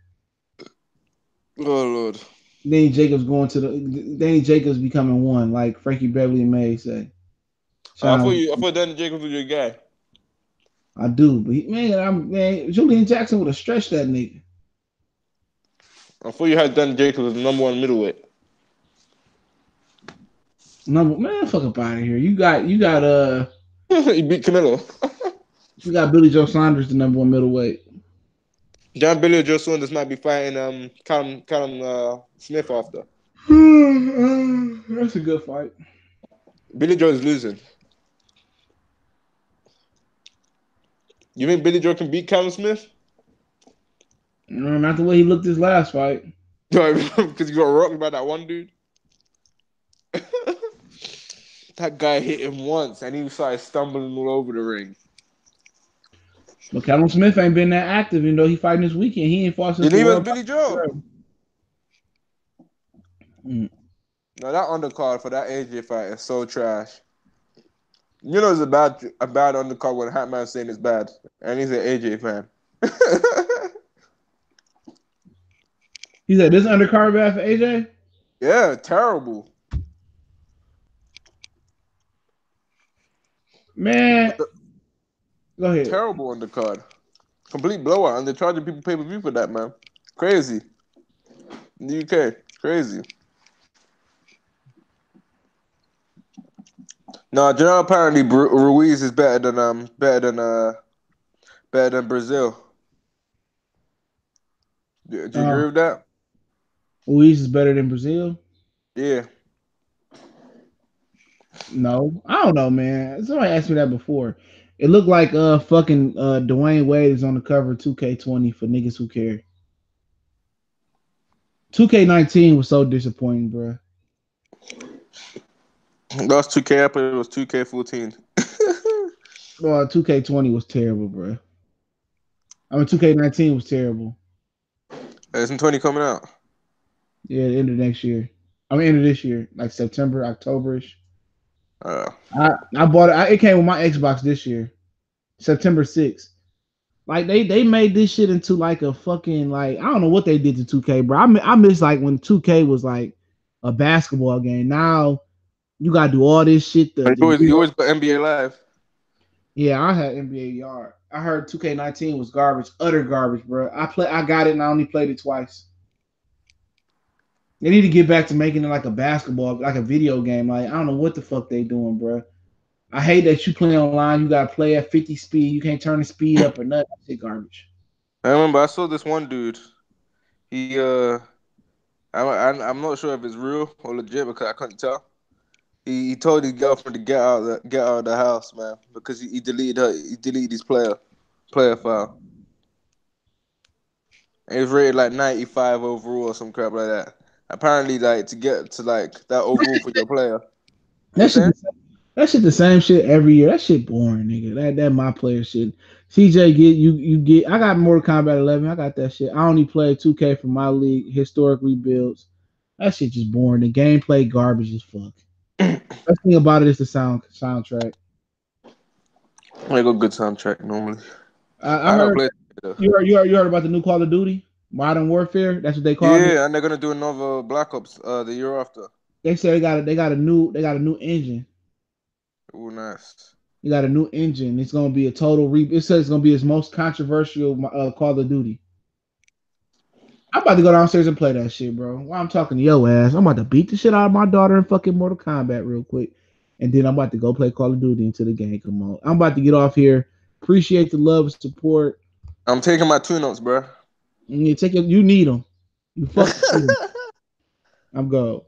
Speaker 2: Oh Lord.
Speaker 1: Danny Jacobs going to the Danny Jacobs becoming one, like Frankie Beverly and May say. Shout out.
Speaker 2: I thought Danny Jacobs was your guy.
Speaker 1: I do, but man, Julian Jackson would have stretched that nigga.
Speaker 2: I thought you had Danny Jacobs as the number one middleweight.
Speaker 1: Man, fuck up out of here. You got
Speaker 2: He beat Canelo.
Speaker 1: you got Billy Joe Saunders, the number one middleweight.
Speaker 2: John Billy Joe Saunders might be fighting Callum Smith after.
Speaker 1: That's a good fight.
Speaker 2: Billy Joe is losing. You think Billy Joe can beat Callum Smith?
Speaker 1: No, not the way he looked his last fight.
Speaker 2: Because he got rocked by that one dude. That guy hit him once and he started stumbling all over the ring.
Speaker 1: But Callum Smith ain't been that active, even though he fighting this weekend. He ain't fought since
Speaker 2: Didn't
Speaker 1: the
Speaker 2: he was
Speaker 1: World
Speaker 2: Billy Joe?
Speaker 1: Mm.
Speaker 2: No, that undercard for that AJ fight is so trash. You know, it's a bad undercard when Hatman's saying it's bad, and he's an AJ fan.
Speaker 1: He said this undercard bad for AJ?
Speaker 2: Yeah, terrible.
Speaker 1: Man, go ahead.
Speaker 2: Terrible undercard. Complete blowout, and they're charging people pay-per-view for that, man. Crazy. In the UK, crazy. No, you know, apparently Ruiz is better than Brazil. Do you agree with that?
Speaker 1: Luis is better than Brazil?
Speaker 2: Yeah.
Speaker 1: No, I don't know, man. Somebody asked me that before. It looked like fucking Dwayne Wade is on the cover of 2K20 for niggas who care. 2K19 was so disappointing, bro.
Speaker 2: That was 2K. I played it was 2K14.
Speaker 1: Well, 2K20 was terrible, bro. I mean, 2K19 was terrible.
Speaker 2: Isn't 20 coming out?
Speaker 1: Yeah, the end of next year. I mean, end of this year, like September, October-ish. I bought it. It came with my Xbox this year, September 6th. Like they made this shit into like a fucking like I don't know what they did to 2K, bro. I miss like when 2K was like a basketball game. Now you gotta do all this shit.
Speaker 2: You always put NBA Live.
Speaker 1: Yeah, I had NBA Yard. I heard 2K19 was garbage, utter garbage, bro. I got it and I only played it twice. They need to get back to making it like a basketball, like a video game. Like I don't know what the fuck they doing, bro. I hate that you play online. You gotta play at 50 speed. You can't turn the speed up or nothing. That shit garbage.
Speaker 2: I remember I saw this one dude. He I'm not sure if it's real or legit because I couldn't tell. He told his girlfriend to get out of the house, man, because he deleted his player file. And it was rated like 95 overall or some crap like that. Apparently, like to get to like that overall for your player.
Speaker 1: That shit the same shit every year. That shit boring, nigga. That my player shit. CJ you get. I got Mortal Kombat 11. I got that shit. I only play 2K for my league, historic rebuilds. That shit just boring. The gameplay garbage as fuck. Best thing about it is the soundtrack.
Speaker 2: Like a good soundtrack normally.
Speaker 1: I heard you heard about the new Call of Duty, Modern Warfare. That's what they call it.
Speaker 2: Yeah, and they're gonna do another Black Ops the year after.
Speaker 1: They say they got a new engine.
Speaker 2: Oh, nice.
Speaker 1: You got a new engine. It's gonna be a total It says it's gonna be its most controversial Call of Duty. I'm about to go downstairs and play that shit, bro. While I'm talking to your ass, I'm about to beat the shit out of my daughter in fucking Mortal Kombat real quick, and then I'm about to go play Call of Duty until the game come on. I'm about to get off here. Appreciate the love and support.
Speaker 2: I'm taking my tune-ups, bro.
Speaker 1: You need them. You fucking need them. I'm go.